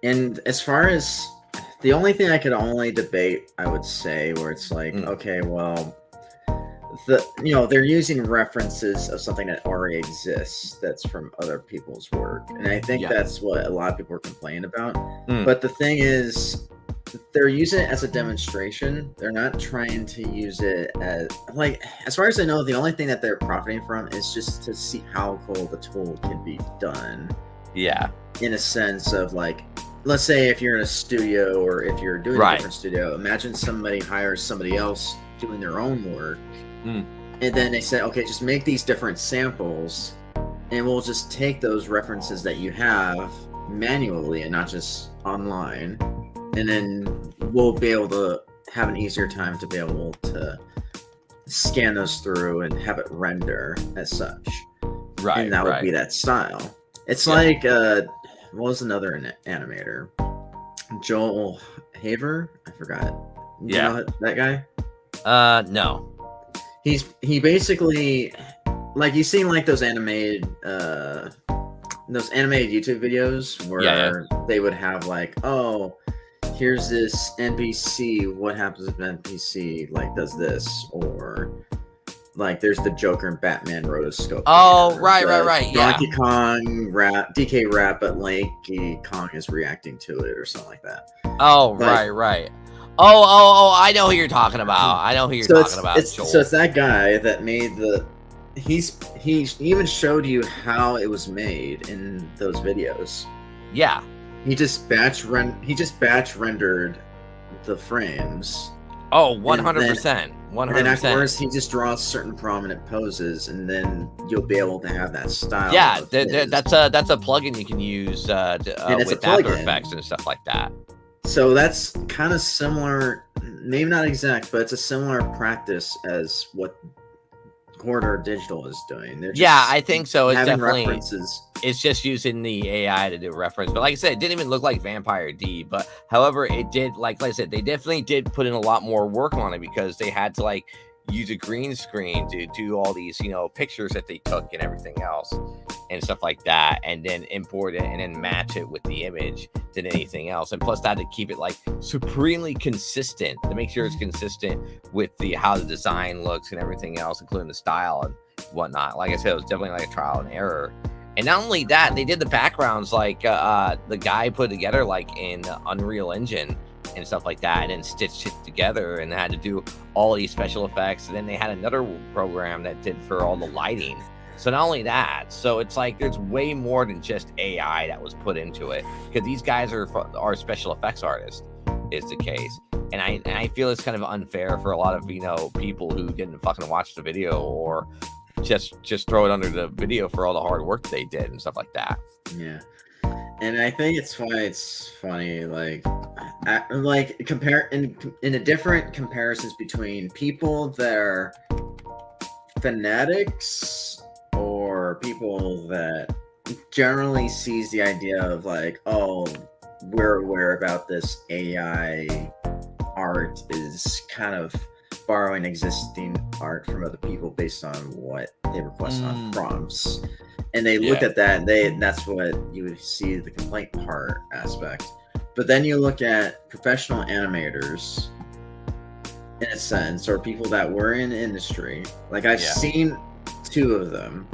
And as far as the only thing I could only debate, I would say, where it's like, okay, well, they're using references of something that already exists that's from other people's work, and I think that's what a lot of people are complaining about. But the thing is, they're using it as a demonstration. They're not trying to use it as far as I know, the only thing that they're profiting from is just to see how cool the tool can be done. Yeah, in a sense of like, let's say if you're in a studio or if you're doing a different studio, imagine somebody hires somebody else doing their own work. And then they say, okay, just make these different samples and we'll just take those references that you have manually and not just online, and then we'll be able to have an easier time to be able to scan those through and have it render as such. And that would be that style. It's like what was another animator, Joel Haver, I forgot. You know that guy? No. He basically, like, you've seen like those animated YouTube videos where they would have like, oh, here's this NPC, what happens if an NPC like does this, or like there's the Joker and Batman rotoscope. Oh, right. Donkey Kong DK rap, but Donkey Kong is reacting to it or something like that. Oh, like, right. Oh, I know who you're talking about. So it's that guy that made he even showed you how it was made in those videos. Yeah. He just batch rendered the frames. Oh, 100%. 100%. And then afterwards, he just draws certain prominent poses, and then you'll be able to have that style. Yeah, that's a plugin you can use with After Effects and stuff like that. So that's kind of similar, maybe not exact, but it's a similar practice as what Corridor Digital is doing. They're Yeah, just I think so. It's having definitely references. it's just using the AI to do reference. But like I said, it didn't even look like Vampire D. But however, it did, like I said, they definitely did put in a lot more work on it because they had to like use a green screen to do all these, you know, pictures that they took and everything else and stuff like that, and then import it and then match it with the image than anything else. And plus, that to keep it like supremely consistent to make sure it's consistent with the how the design looks and everything else, including the style and whatnot. Like I said, it was definitely like a trial and error. And not only that, they did the backgrounds like the guy put together like in Unreal Engine and stuff like that, and then stitched it together and had to do all these special effects. And then they had another program that did for all the lighting. So not only that, so it's like there's way more than just AI that was put into it, because these guys are special effects artists, is the case. And I feel it's kind of unfair for a lot of, you know, people who didn't fucking watch the video or just throw it under the video for all the hard work they did and stuff like that. Yeah. And I think it's funny, like compare in the different comparisons between people that are fanatics or people that generally sees the idea of like, oh, we're aware about this AI art is kind of borrowing existing art from other people based on what they request on prompts. And they looked at that, and that's what you would see the complaint part aspect. But then you look at professional animators, in a sense, or people that were in the industry. Like I've seen two of them.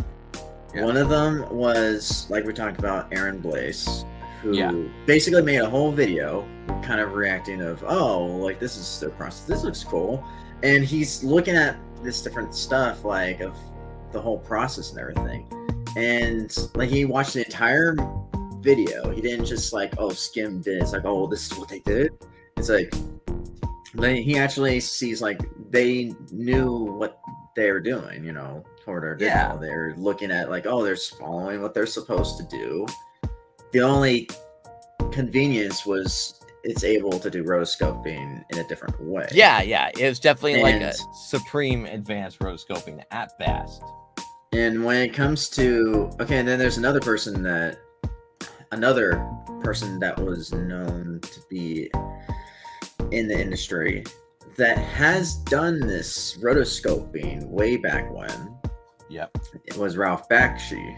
Yeah. One of them was, like we talked about, Aaron Blaise, who basically made a whole video kind of reacting of, oh, like this is the process. This looks cool. And he's looking at this different stuff, like of the whole process and everything. And like he watched the entire video. He didn't just like, oh, skimmed it. It's like, oh, this is what they did. It's like he actually sees like they knew what they were doing, you know, Corridor Digital. They're looking at like, oh, they're following what they're supposed to do. The only convenience was it's able to do rotoscoping in a different way. Yeah. It was definitely like a supreme advanced rotoscoping at best. And when it comes to and then there's another person that was known to be in the industry that has done this rotoscoping way back when. Yep. It was Ralph Bakshi.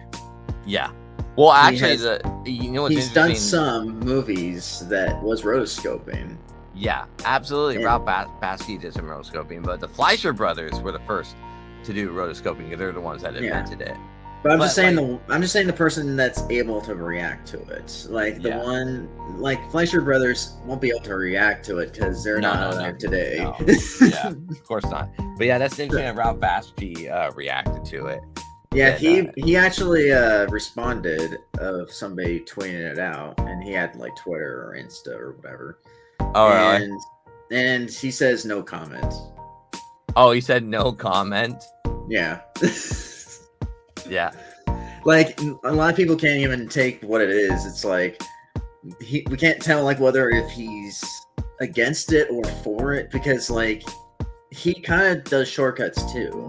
Yeah. Well, actually, he's done some movies that was rotoscoping. Yeah, absolutely. Ralph Bakshi did some rotoscoping, but the Fleischer brothers were the first to do rotoscoping because they're the ones that invented it. But I'm just saying the person that's able to react to it, like the one, like Fleischer brothers won't be able to react to it because they're not alive today. No. Yeah, of course not. But yeah, that's interesting that Ralph Bakshi reacted to it. Yeah, he actually responded of somebody tweeting it out, and he had like Twitter or Insta or whatever. Oh, really? And he says no comment. Oh, he said no comment? Yeah. Yeah. Like a lot of people can't even take what it is. It's like we can't tell like whether if he's against it or for it, because like he kind of does shortcuts too.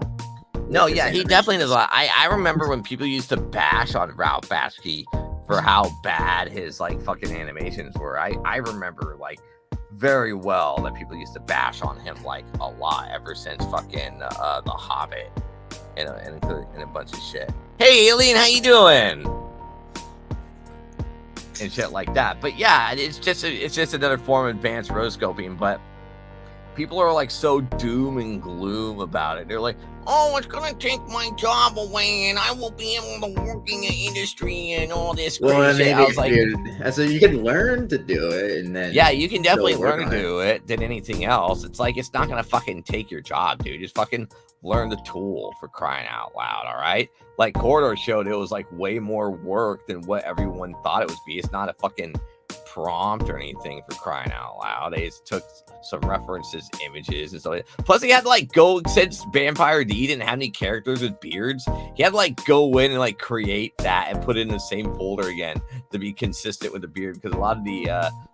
No, yeah, he definitely does a lot. I remember when people used to bash on Ralph Bakshi for how bad his like fucking animations were. I remember like very well that people used to bash on him like a lot ever since fucking The Hobbit and a bunch of shit. Hey, Aileen, how you doing? And shit like that. But yeah, it's just another form of advanced rotoscoping. But people are like so doom and gloom about it. They're like, oh, it's gonna take my job away, and I won't be able to work in the industry and all this crazy shit. I was like, so you can learn to do it, and then you can definitely learn to do it than anything else. It's like it's not gonna fucking take your job, dude. Just fucking learn the tool, for crying out loud. All right, like Corridor showed, it was like way more work than what everyone thought it would be. It's not a fucking prompt or anything, for crying out loud. They just took some references, images, and stuff like that. Plus, he had to like go, since Vampire D didn't have any characters with beards, he had to like go in and like create that and put it in the same folder again to be consistent with the beard, because a lot of the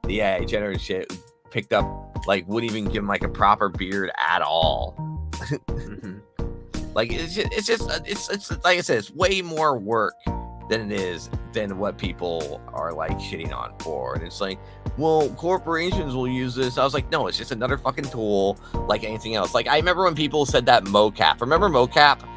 AI generated shit picked up like wouldn't even give him like a proper beard at all. Like it's like I said, it's way more work than what people are like shitting on for. And it's like, well, corporations will use this. I was like, no, it's just another fucking tool like anything else. Like I remember when people said that mocap. Remember mocap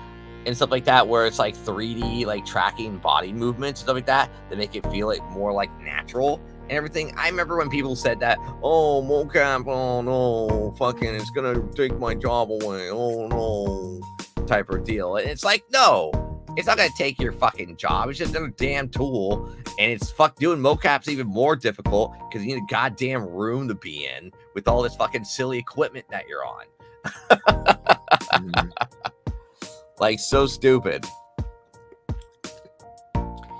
and stuff like that, where it's like 3D like tracking body movements and stuff like that make it feel like more like natural and everything. I remember when people said that, oh, mocap, oh no, fucking, it's gonna take my job away, oh no, type of deal. And it's like, no, it's not gonna take your fucking job. It's just another damn tool, and it's doing mocap's even more difficult because you need a goddamn room to be in with all this fucking silly equipment that you're on. Like, so stupid.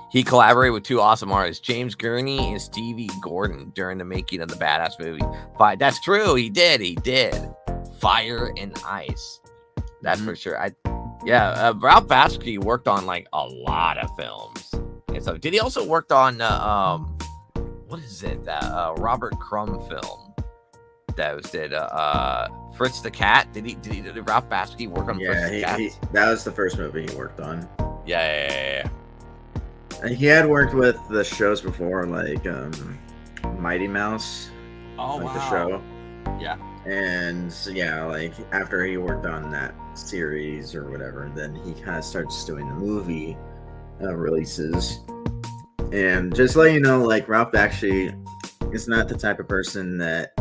He collaborated with two awesome artists, James Gurney and Stevie Gordon, during the making of the badass movie. That's true. He did. Fire and Ice. That's for sure. Ralph Bakshi worked on like a lot of films. And so, did he also worked on what is it? That Robert Crumb film that did Fritz the Cat? Did Ralph Bakshi work on Fritz the Cat? That was the first movie he worked on. Yeah. He had worked with the shows before, like Mighty Mouse. Oh, like wow. The show. Yeah. And yeah, like after he worked on that series or whatever, then he kind of starts doing the movie releases. And just let you know, like Ralph Bakshi is not the type of person that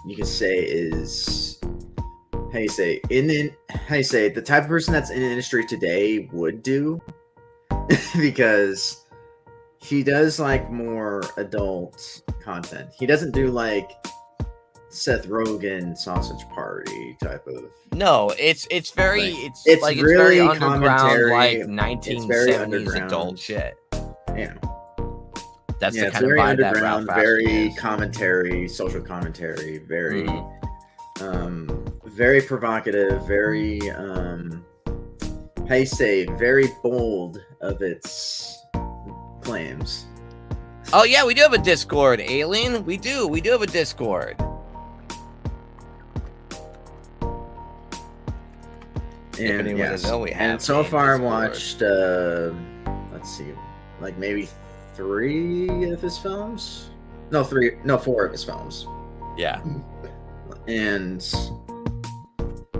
you can say is, the type of person that's in the industry today would do. Because he does like more adult content. He doesn't do like Seth Rogen Sausage Party type of. No, it's very like, it's like really it's very underground, like it's very 1970s underground. adult shit. Yeah, That's the it's kind of very vibe that underground, Ralph Bakshi very is. commentary, social commentary, very, very provocative, very very bold of its claims. Oh yeah, we do have a Discord, Alien. We do have a Discord. And yes, we have and so far I Discord. watched let's see, like maybe 3 of his films. No, 4 of his films. Yeah. And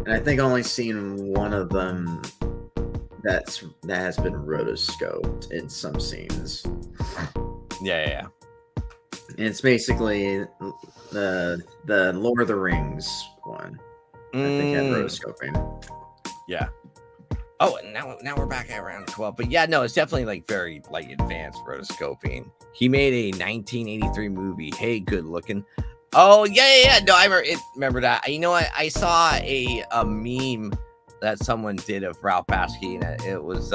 I think only seen one of them that has been rotoscoped in some scenes. Yeah. And it's basically the Lord of the Rings one. I think had rotoscoping. Yeah. Oh, and now we're back at round 12. But yeah, no, it's definitely like very like advanced rotoscoping. He made a 1983 movie. Hey, good looking. Oh yeah. No, I remember that. You know what? I saw a meme that someone did of Ralph Bakshi, and it was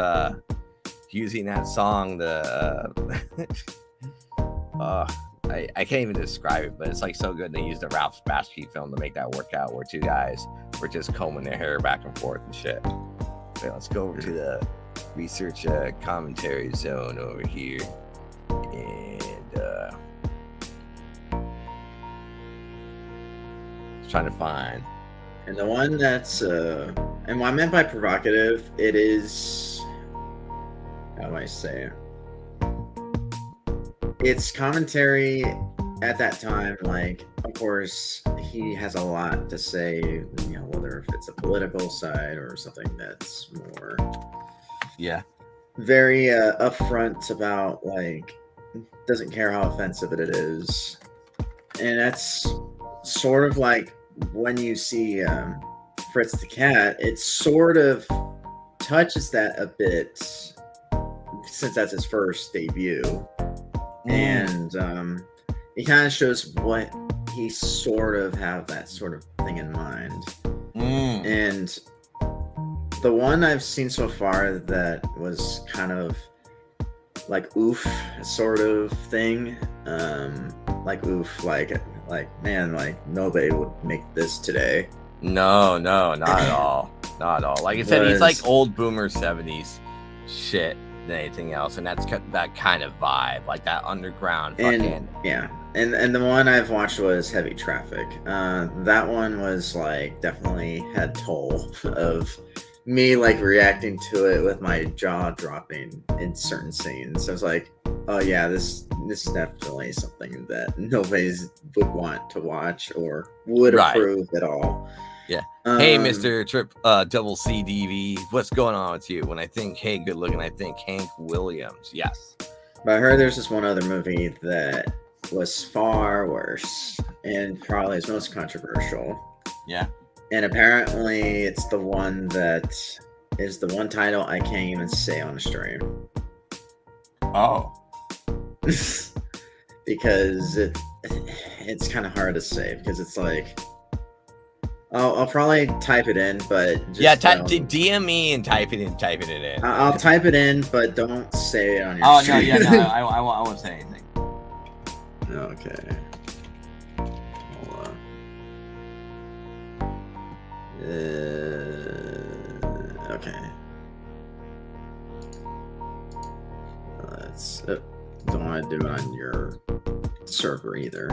using that song. I can't even describe it, but it's like so good. They used a Ralph Bakshi film to make that work out, where 2 guys were just combing their hair back and forth and shit. Okay, let's go over to the research commentary zone over here, and trying to find. And the one that's and what I meant by provocative, it is, how do I say it? It's commentary at that time. Like, of course, he has a lot to say, you know, whether if it's a political side or something that's more, very upfront about, like, doesn't care how offensive it is. And that's sort of like when you see Fritz the Cat, it sort of touches that a bit, since that's his first debut. And it kind of shows what he sort of have that sort of thing in mind. And the one I've seen so far that was kind of like oof sort of thing, like oof, like man, like nobody would make this today. No, not at all. Not at all. Like I said, he's like old boomer 70s shit than anything else, and that's that kind of vibe, like that underground fucking. And the one I've watched was Heavy Traffic. That one was like definitely had toll of me like reacting to it with my jaw dropping in certain scenes. I was like, oh yeah, this is definitely something that nobody's would want to watch or would approve at all. Yeah. Hey, Mr. Double CDV, what's going on with you? When I think, hey, good looking, I think Hank Williams. Yes. But I heard there's this one other movie that was far worse and probably is most controversial. Yeah. And apparently it's the one that is the one title I can't even say on the stream. Oh. Because it's kind of hard to say because it's like I'll probably type it in, but just, DM me and type it in. I'll type it in, but don't say it on your stream. No, yeah, no, I won't say anything. Okay. Hold on. Okay. Don't want to do it on your server either.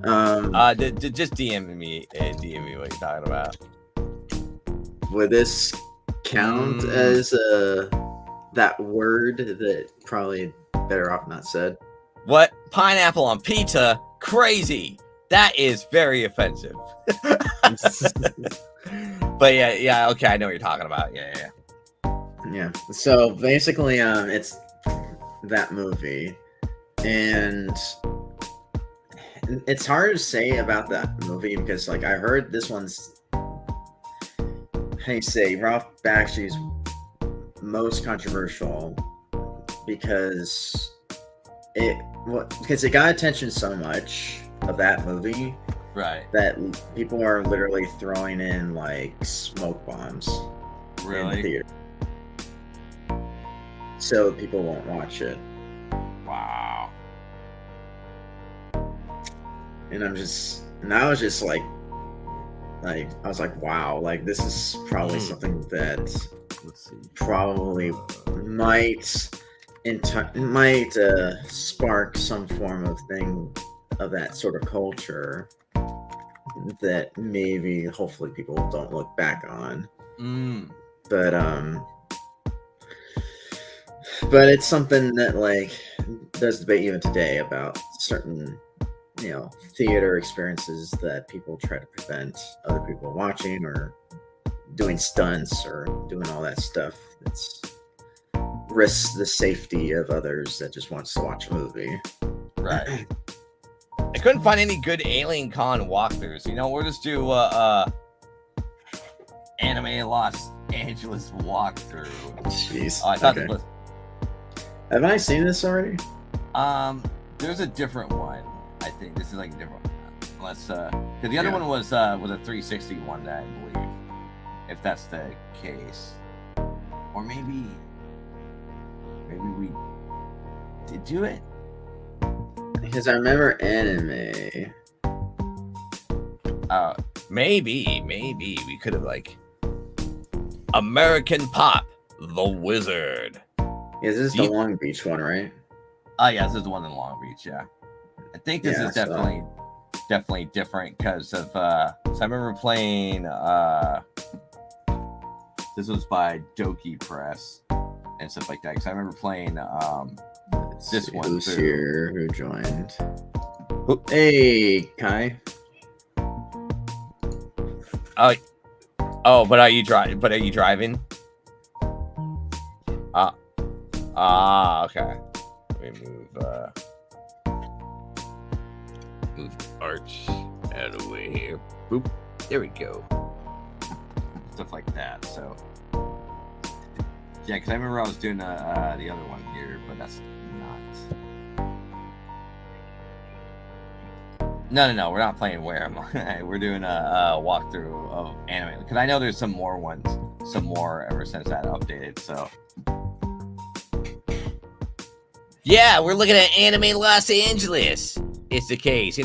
Just DM me what you're talking about. Would this count as that word that probably better off not said? What? Pineapple on pizza? Crazy. That is very offensive. But yeah, okay, I know what you're talking about. Yeah. So basically, it's that movie, and it's hard to say about that movie because, like, I heard this one's, Ralph Bakshi's most controversial because it got attention so much of that movie, right? That people are literally throwing in like smoke bombs, really, in the theater, so people won't watch it. Wow. And I was just like I was like, wow, like this is probably something that probably might spark some form of thing of that sort of culture that maybe hopefully people don't look back on. But it's something that like there's debate even today about certain theater experiences that people try to prevent other people watching or doing stunts or doing all that stuff that's risks the safety of others that just wants to watch a movie. Right. I couldn't find any good Alien Con walkthroughs. We'll just do Anime Los Angeles walkthrough. Jeez. I thought okay. Have I seen this already? There's a different one. I think this is like a different one. Unless because the other one was a 360 one that I believe, if that's the case, or maybe we did do it. Because I remember anime. Maybe we could have like American Pop, The Wizard. Yeah, this is the Long Beach one, right? Yeah, this is the one in Long Beach. Yeah, I think this is definitely different because of. So I remember playing. This was by Doki Press and stuff like that. Because I remember playing this one. Who's here? Who joined? Hey, Kai. Oh, but are you driving? Okay. Let me move Arch out of the way here. Boop. There we go. Stuff like that. So yeah, because I remember I was doing the other one here, but that's not. No, we're not playing Where Am I? We're doing a walkthrough of anime because I know there's some more ever since that updated. So yeah, we're looking at Anime Los Angeles. It's the case,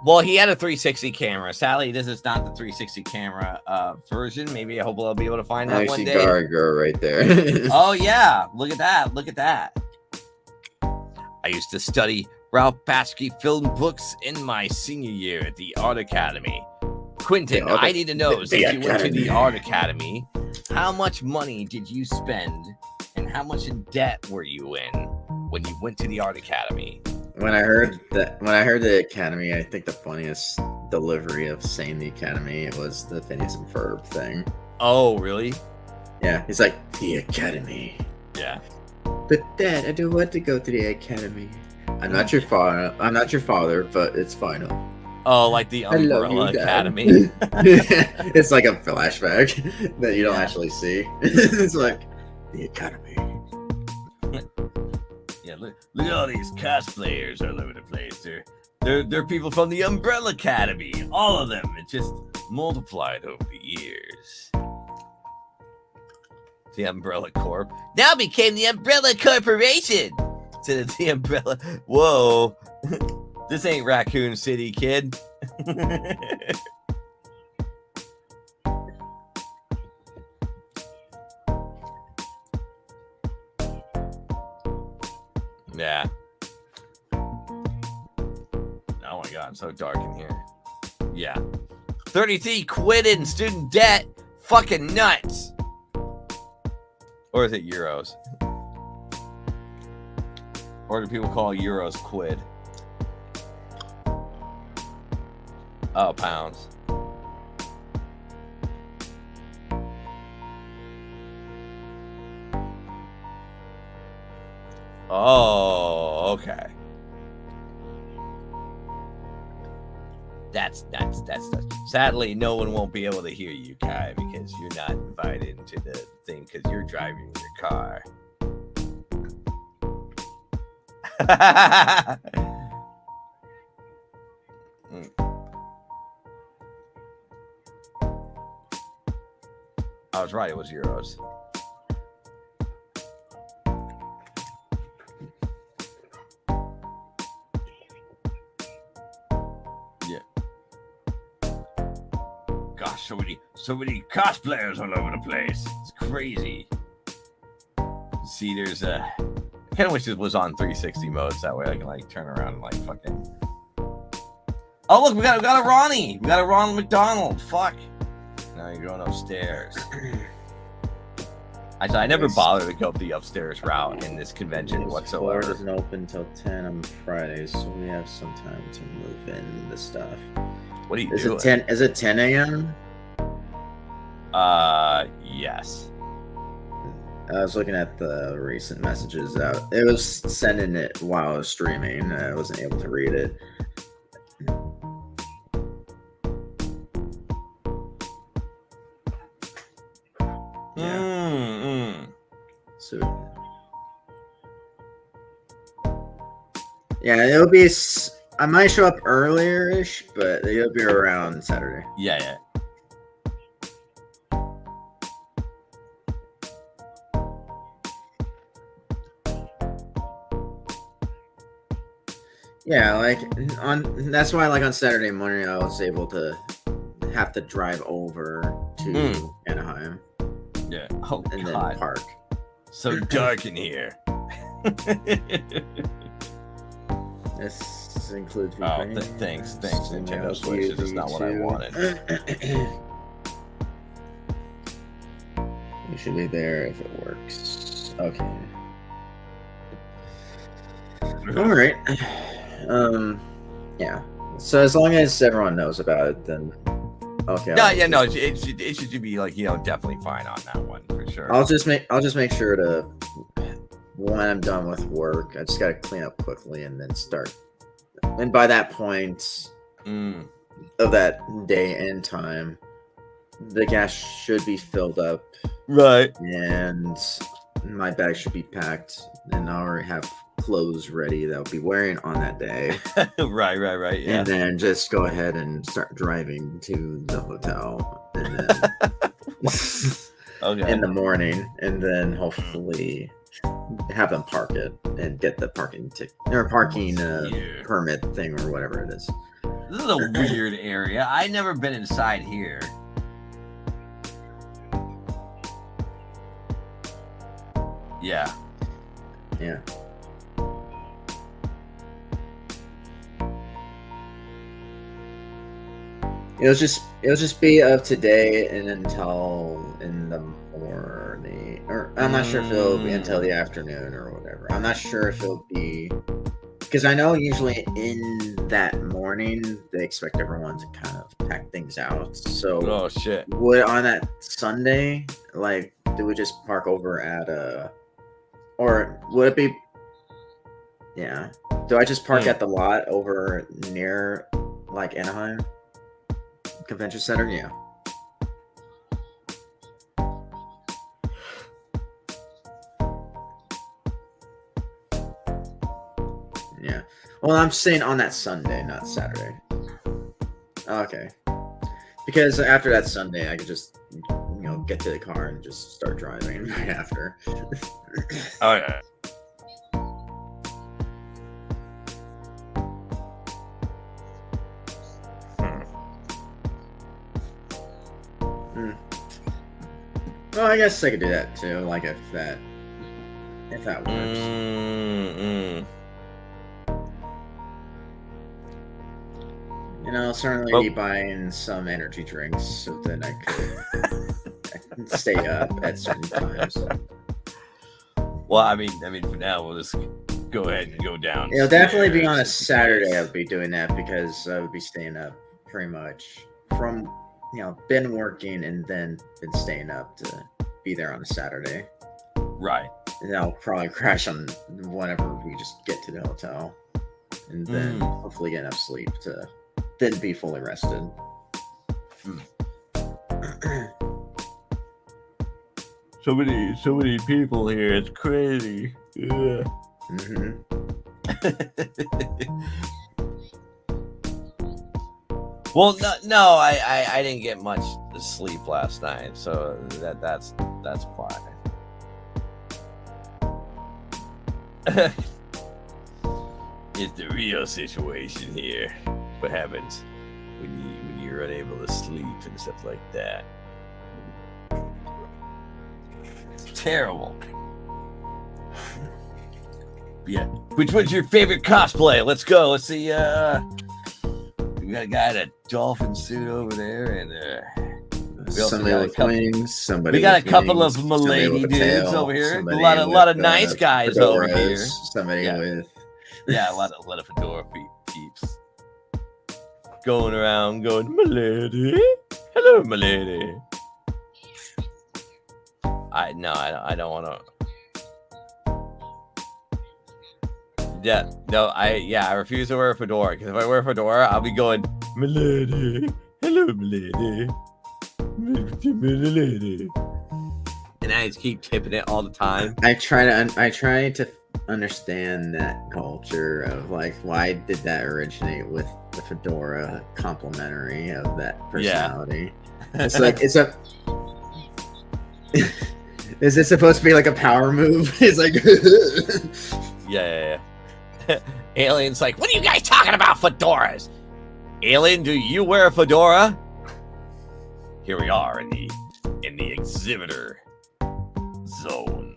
Well, he had a 360 camera. Sadly, this is not the 360 camera version. Maybe I hope I'll be able to find that one day. Gargo right there. Oh yeah, look at that. I used to study Ralph Bakshi filmed books in my senior year at the Art Academy. Quentin, I need to know, since you went to the Art Academy, how much money did you spend and how much in debt were you in when you went to the Art Academy? When I heard the Academy, I think the funniest delivery of saying the Academy was the Phineas and Ferb thing. Oh, really? Yeah, he's like, the Academy. Yeah. But Dad, I don't want to go to the Academy. I'm not your father, but it's final. Oh, like the Umbrella Academy. It's like a flashback that you don't actually see. It's like the Academy. Yeah, look at all these cosplayers all over the place. They're people from the Umbrella Academy. All of them. It just multiplied over the years. The Umbrella Corp now became the Umbrella Corporation. To the Umbrella. Whoa. This ain't Raccoon City, kid. Yeah. Oh my god, it's so dark in here. Yeah. 33 quid in student debt. Fucking nuts. Or is it euros? Or do people call euros quid? Oh, pounds. Oh, okay. That's. Sadly, no one won't be able to hear you, Kai, because you're not invited into the thing because you're driving your car. I was right, it was euros. Yeah. Gosh, so many cosplayers all over the place. It's crazy. See, there's I kind of wish it was on 360 modes, that way I can like turn around and like fucking. Oh look, we got a Ronnie. We got a Ronald McDonald. Fuck. Now you're going upstairs. I never bothered to go up the upstairs route in this convention whatsoever. Floor doesn't open till 10 on Fridays, so we have some time to move in the stuff. What are you doing? Is it 10 a.m.? Yes. I was looking at the recent messages out. It was sending it while I was streaming. I wasn't able to read it. So, yeah, it'll be. I might show up earlier-ish, but it'll be around Saturday. Yeah. Yeah, like that's why, like on Saturday morning, I was able to have to drive over to Anaheim. Yeah. Oh, and God. Then park. So dark in here. This includes. Thanks, Nintendo Switch. This is not what I wanted. You should be there if it works. Okay. All right. Yeah. So as long as everyone knows about it, then okay. No. It should be like definitely fine on that one for sure. I'll just make sure to, when I'm done with work, I just gotta clean up quickly and then start. And by that point of that day and time, the gas should be filled up. Right. And my bag should be packed, and I already have clothes ready that I'll be wearing on that day. Right. Yeah. And then just go ahead and start driving to the hotel, and then okay. in the morning, and then hopefully have them park it and get the parking ticket or parking permit thing or whatever it is. This is a weird area. I've never been inside here. Yeah. It'll just be of today and until in the morning, or I'm not sure if it'll be until the afternoon or whatever. I'm not sure if it'll be, because I know usually in that morning they expect everyone to kind of pack things out. So Oh shit! would on that Sunday, like, do we just park over at or would it be? Yeah. Do I just park at the lot over near like Anaheim Convention Center? Yeah. Yeah. Well, I'm saying on that Sunday, not Saturday. Okay. Because after that Sunday, I could just, get to the car and just start driving right after. Oh yeah. Well, I guess I could do that too. Like if that works. I'll certainly be buying some energy drinks so then I could stay up at certain times. Well, I mean, for now we'll just go ahead and go down. It'll definitely be on a Saturday. I'll be doing that because I would be staying up pretty much from been working and then been staying up to be there on a Saturday. Right. And I'll probably crash on whenever we just get to the hotel, and then hopefully get enough sleep to then be fully rested. So many people here. It's crazy. Yeah. Well, no, I didn't get much sleep last night, so that's why. It's the real situation here. What happens when you're unable to sleep and stuff like that? It's terrible. Yeah. Which one's your favorite cosplay? Let's go. Let's see. We got a guy in a dolphin suit over there, and somebody with wings. Somebody. We got a couple of milady dudes over here. A lot of nice guys over here. Somebody with. Yeah, a lot of fedora peeps going around, going, "Milady, hello, milady." I don't want to. I refuse to wear a fedora, because if I wear a fedora, I'll be going, "Milady, hello, milady, milady," and I just keep tipping it all the time. I try to understand that culture of like, why did that originate with the fedora complimentary of that personality? Yeah. It's like is this supposed to be like a power move? It's like yeah. Alien's like, what are you guys talking about fedoras? Alien, do you wear a fedora? Here we are in the exhibitor zone.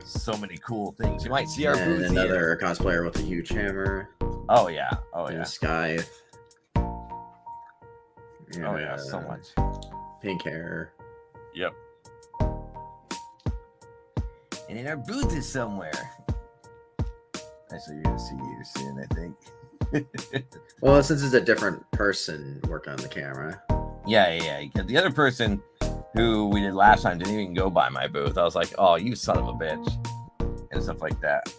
So many cool things. You might see our booth here. Another cosplayer with a huge hammer. Oh yeah. Scythe. So much. Pink hair. Yep. And in our booth is somewhere. Actually, you're gonna see you soon, I think. Well, since it's a different person working on the camera. Yeah. The other person who we did last time didn't even go by my booth. I was like, oh, you son of a bitch. And stuff like that.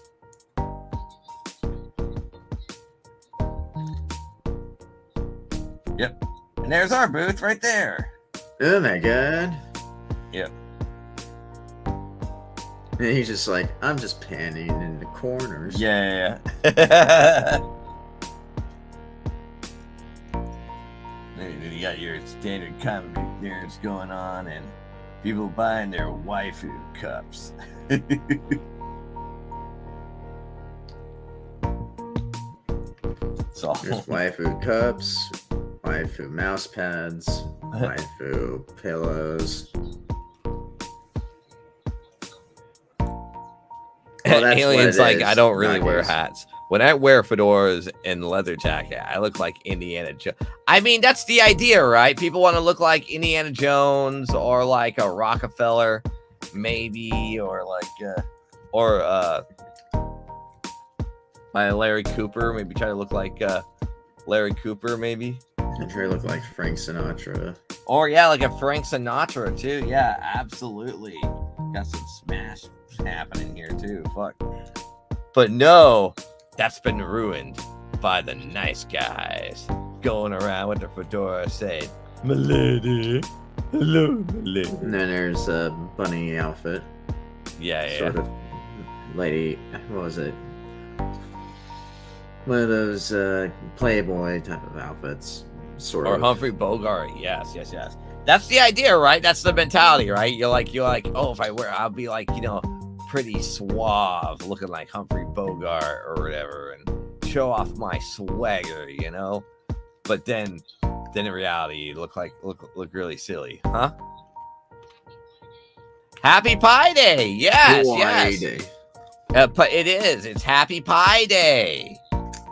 Yep. And there's our booth right there. Oh my god. Yep. And he's just like, I'm just panning in the corners. Yeah. Then you got your standard comic book nerds going on, and people buying their waifu cups. So there's waifu cups, waifu mouse pads, waifu pillows. Well, that's Alien's what it like, I is don't really wear nowadays. hats. When I wear fedoras and leather jacket, I look like Indiana Jones. I mean, that's the idea, right? People want to look like Indiana Jones or like a Rockefeller, maybe, or like, by Larry Cooper. Maybe try to look like Larry Cooper, maybe. I'm trying to look like Frank Sinatra. Or yeah, like a Frank Sinatra too. Yeah, absolutely. Got some smash happening here too. Fuck. But no, that's been ruined by the nice guys going around with their fedora saying, "Milady, hello, milady." And then there's a bunny outfit. Yeah. Sort of lady, what was it? One of those Playboy type of outfits. Sort Or of. Humphrey Bogart. Yes. That's the idea, right? That's the mentality, right? You're like, oh, if I wear, I'll be like, pretty suave, looking like Humphrey Bogart or whatever, and show off my swagger, But then in reality, you look really silly, huh? Happy Pie Day, yes. Day. But it is. It's Happy Pie Day.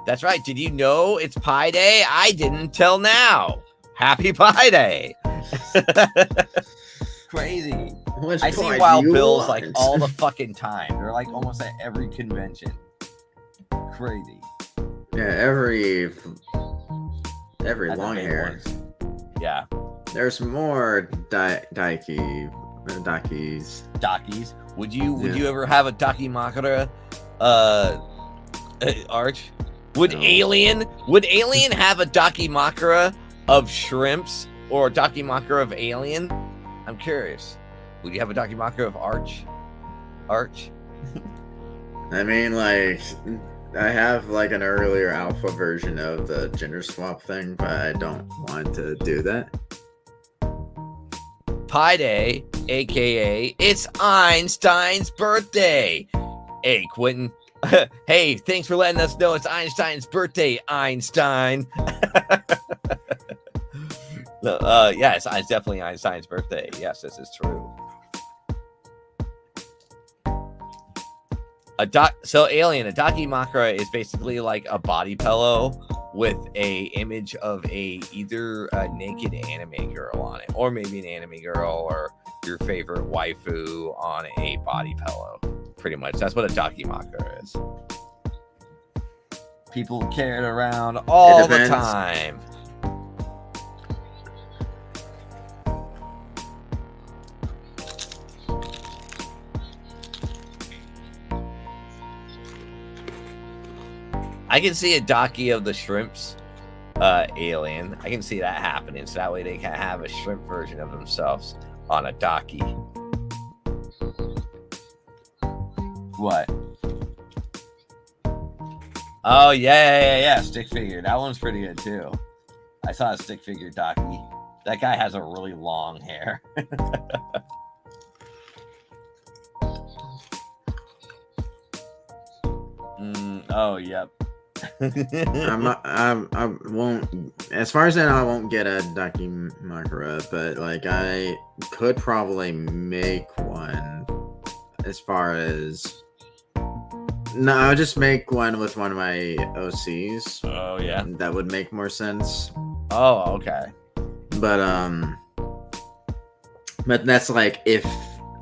That's right. Did you know it's Pie Day? I didn't till now. Happy Pie Day. Crazy. I see Wild Bills like all the fucking time. They're like almost at every convention. Crazy. Yeah, every That's long the big hair. ones. Yeah. There's more Daikis. Dockies. Would you ever have a Dakimakura arch? Would No. Alien have a Dakimakura of shrimps or a Dakimakura of Alien? I'm curious. Would you have a Dakimakura of Arch? I mean, like, I have like an earlier alpha version of the gender swap thing, but I don't want to do that. Pie Day, aka it's Einstein's birthday. Hey, Quentin. Hey, thanks for letting us know it's Einstein's birthday, Einstein. Yes, it's definitely Einstein's birthday. Yes, this is true. So Alien, a Dakimakura is basically like a body pillow with a image of either a naked anime girl on it, or maybe an anime girl or your favorite waifu on a body pillow. Pretty much, that's what a Dakimakura is. People carry it around all the time. I can see a Daki of the shrimps Alien. I can see that happening, so that way they can have a shrimp version of themselves on a Daki. What? Oh, yeah. Stick figure. That one's pretty good, too. I saw a stick figure Daki. That guy has a really long hair. Oh, yep. I won't. As far as I know, I won't get a Dakimakura, but like I could probably make one. As far as no, I'll just make one with one of my OCs. Oh yeah, that would make more sense. Oh okay. But that's like if.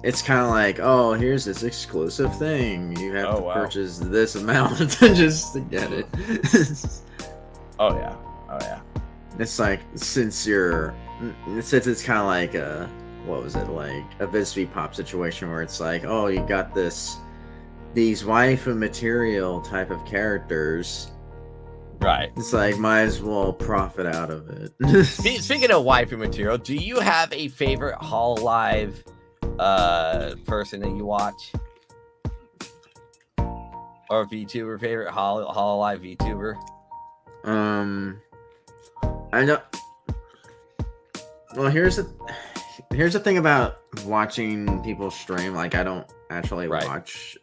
It's kind of like, oh, here's this exclusive thing. You have to purchase this amount just to get it. Oh yeah. It's like since it's kind of like a a Visby Pop situation where it's like, oh, you got these waifu material type of characters. Right. It's like might as well profit out of it. Speaking of waifu material, do you have a favorite Hololive person that you watch, or VTuber, favorite Hololive VTuber? I know. Well, here's the thing about watching people stream. Like, I don't actually watch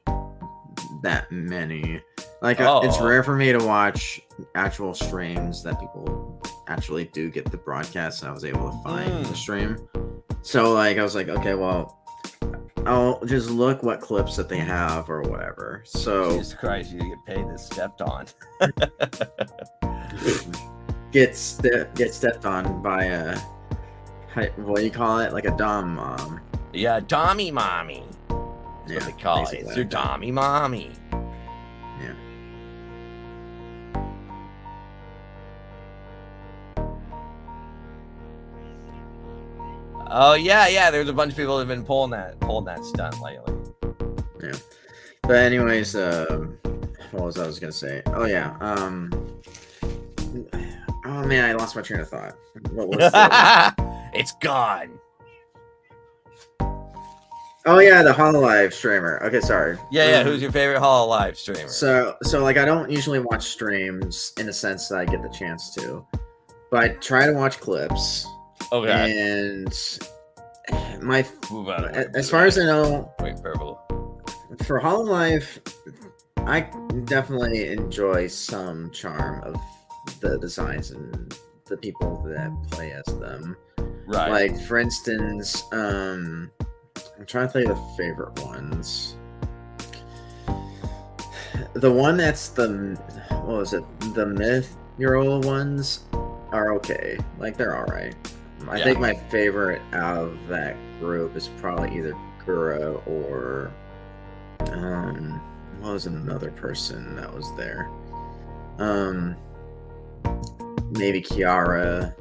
that many. Like, it's rare for me to watch actual streams that people actually do get the broadcast, and I was able to find the stream. So, like, I was like, okay, well, I'll just look what clips that they have or whatever. So Jesus Christ, you get paid to stepped on. get stepped on by a, what do you call it? Like a dom mom. Yeah, Dommy Mommy. That's what they call it. basically It's your like that. Dommy Mommy. Yeah. Oh yeah. There's a bunch of people that have been pulling that stunt lately. Yeah. But anyways, what was I gonna say? Oh yeah. Oh man, I lost my train of thought. What was the... It's gone. Oh yeah, the Hololive streamer. Okay, sorry. Yeah. Who's your favorite Hololive streamer? So like I don't usually watch streams in the sense that I get the chance to, but I try to watch clips. Okay. And my Move on. as far as I know, Wait, purple. for Hololive, I definitely enjoy some charm of the designs and the people that play as them. Right. Like for instance, I'm trying to think of the favorite ones. The one that's the myth mural ones are okay. Like they're all right. I think my favorite out of that group is probably either Gura or what was another person that was there? Maybe Kiara.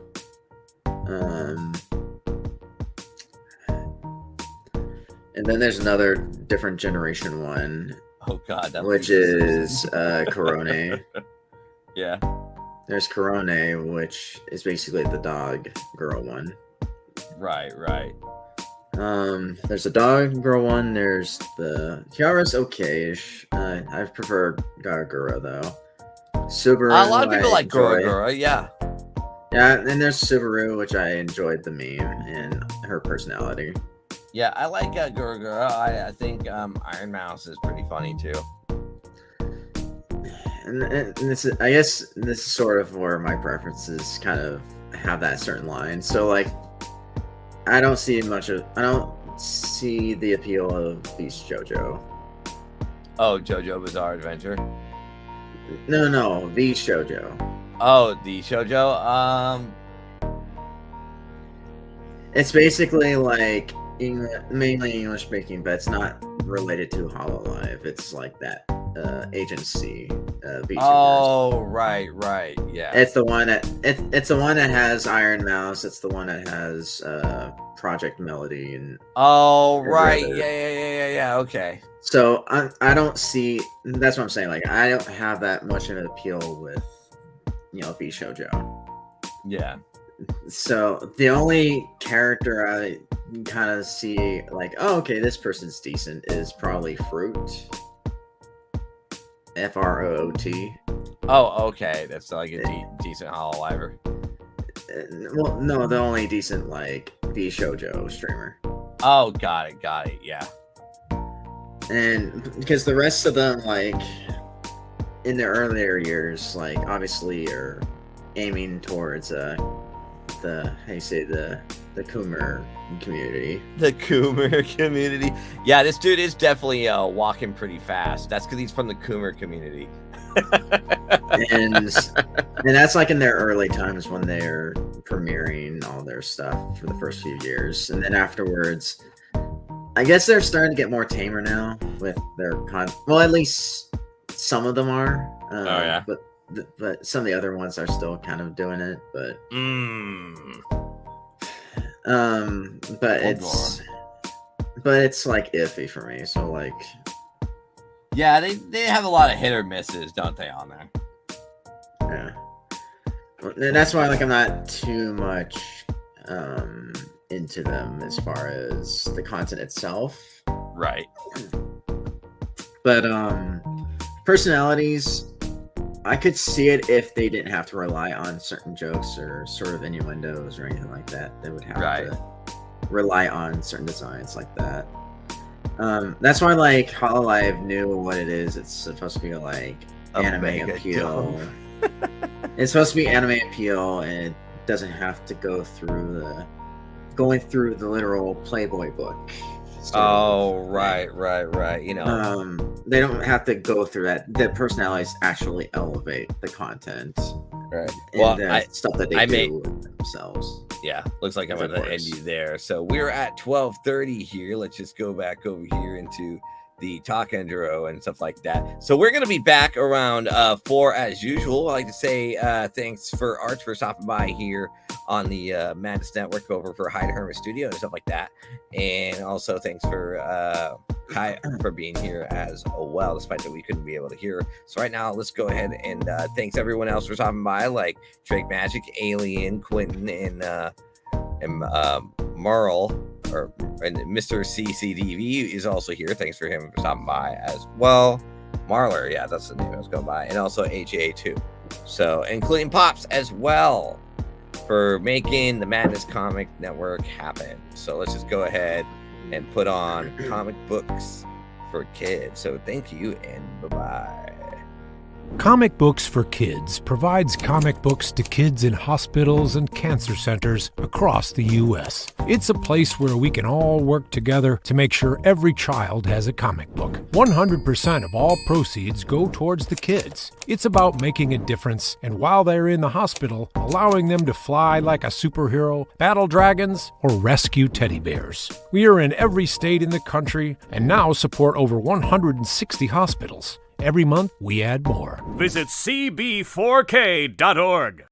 And then there's another different generation one, Oh God, that which is Corone. Yeah. There's Corone, which is basically the dog girl one. Right. There's a dog girl one. There's the Kiara's okay-ish. I prefer Gagura though. Subaru. A lot of people I like enjoy. Gura, yeah. Yeah, and there's Subaru, which I enjoyed the meme and her personality. Yeah, I like Gura. I think Iron Mouse is pretty funny too. And this is, I guess this is sort of where my preferences kind of have that certain line. So like, I don't see the appeal of Beast JoJo. Oh, JoJo Bizarre Adventure. No, Beast JoJo. Oh, the shoujo. It's basically like mainly English speaking, but it's not related to Hololive. It's like that agency. Oh, right, yeah. It's the one that it's the one that has Iron Mouse. It's the one that has Project Melody and. Oh, right, yeah. Okay. So I don't see. That's what I'm saying. Like I don't have that much of an appeal with, V Shoujo. Yeah. So the only character I kind of see like, oh, okay, this person's decent is probably Fruit. F-R-O-O-T. Oh, okay. That's like a decent Hololiver. Well, no, the only decent like V Shoujo streamer. Oh, got it. Yeah. And because the rest of them, like in their earlier years, like obviously are aiming towards the Coomer community. The Coomer community. Yeah, this dude is definitely walking pretty fast. That's because he's from the Coomer community. and that's like in their early times when they're premiering all their stuff for the first few years, and then afterwards, I guess they're starting to get more tamer now with their well, at least some of them are. But some of the other ones are still kind of doing it. But it's like iffy for me. So like, yeah, they have a lot of hit or misses, don't they, on there? Yeah, and that's why like I'm not too much into them as far as the content itself. Right. But personalities, I could see it if they didn't have to rely on certain jokes or sort of innuendos or anything like that. They would have to rely on certain designs like that. That's why like Hololive knew what it is. It's supposed to be like anime appeal. It's supposed to be anime appeal, and it doesn't have to go through going through the literal Playboy book Oh, right. You know, they don't have to go through that. The personalities actually elevate the content. right. And Well, the stuff that they I do themselves. yeah, looks like I'm Of going to end course. you there. So we're at 12:30 here. Let's just go back over here into the talk enduro and stuff like that. So we're going to be back around 4 as usual. I'd like to say thanks for Arch for stopping by here on the Madness Network over for Hyde Hermit Studio and stuff like that. And also thanks for Kai for being here as well, despite that we couldn't be able to hear. So right now, let's go ahead and thanks everyone else for stopping by, like Drake Magic, Alien, Quentin, and Merle, and Mr. CCDV is also here. Thanks for him for stopping by as well. Marler, yeah, that's the name I was going by, and also HA2. So, including Pops as well for making the Madness Comic Network happen. So let's just go ahead and put on comic books for kids. So thank you and bye-bye. Comic Books for Kids provides comic books to kids in hospitals and cancer centers across the U.S. It's a place where we can all work together to make sure every child has a comic book. 100% of all proceeds go towards the kids. It's about making a difference, and while they're in the hospital, allowing them to fly like a superhero, battle dragons, or rescue teddy bears. We are in every state in the country and now support over 160 hospitals. Every month, we add more. Visit cb4k.org.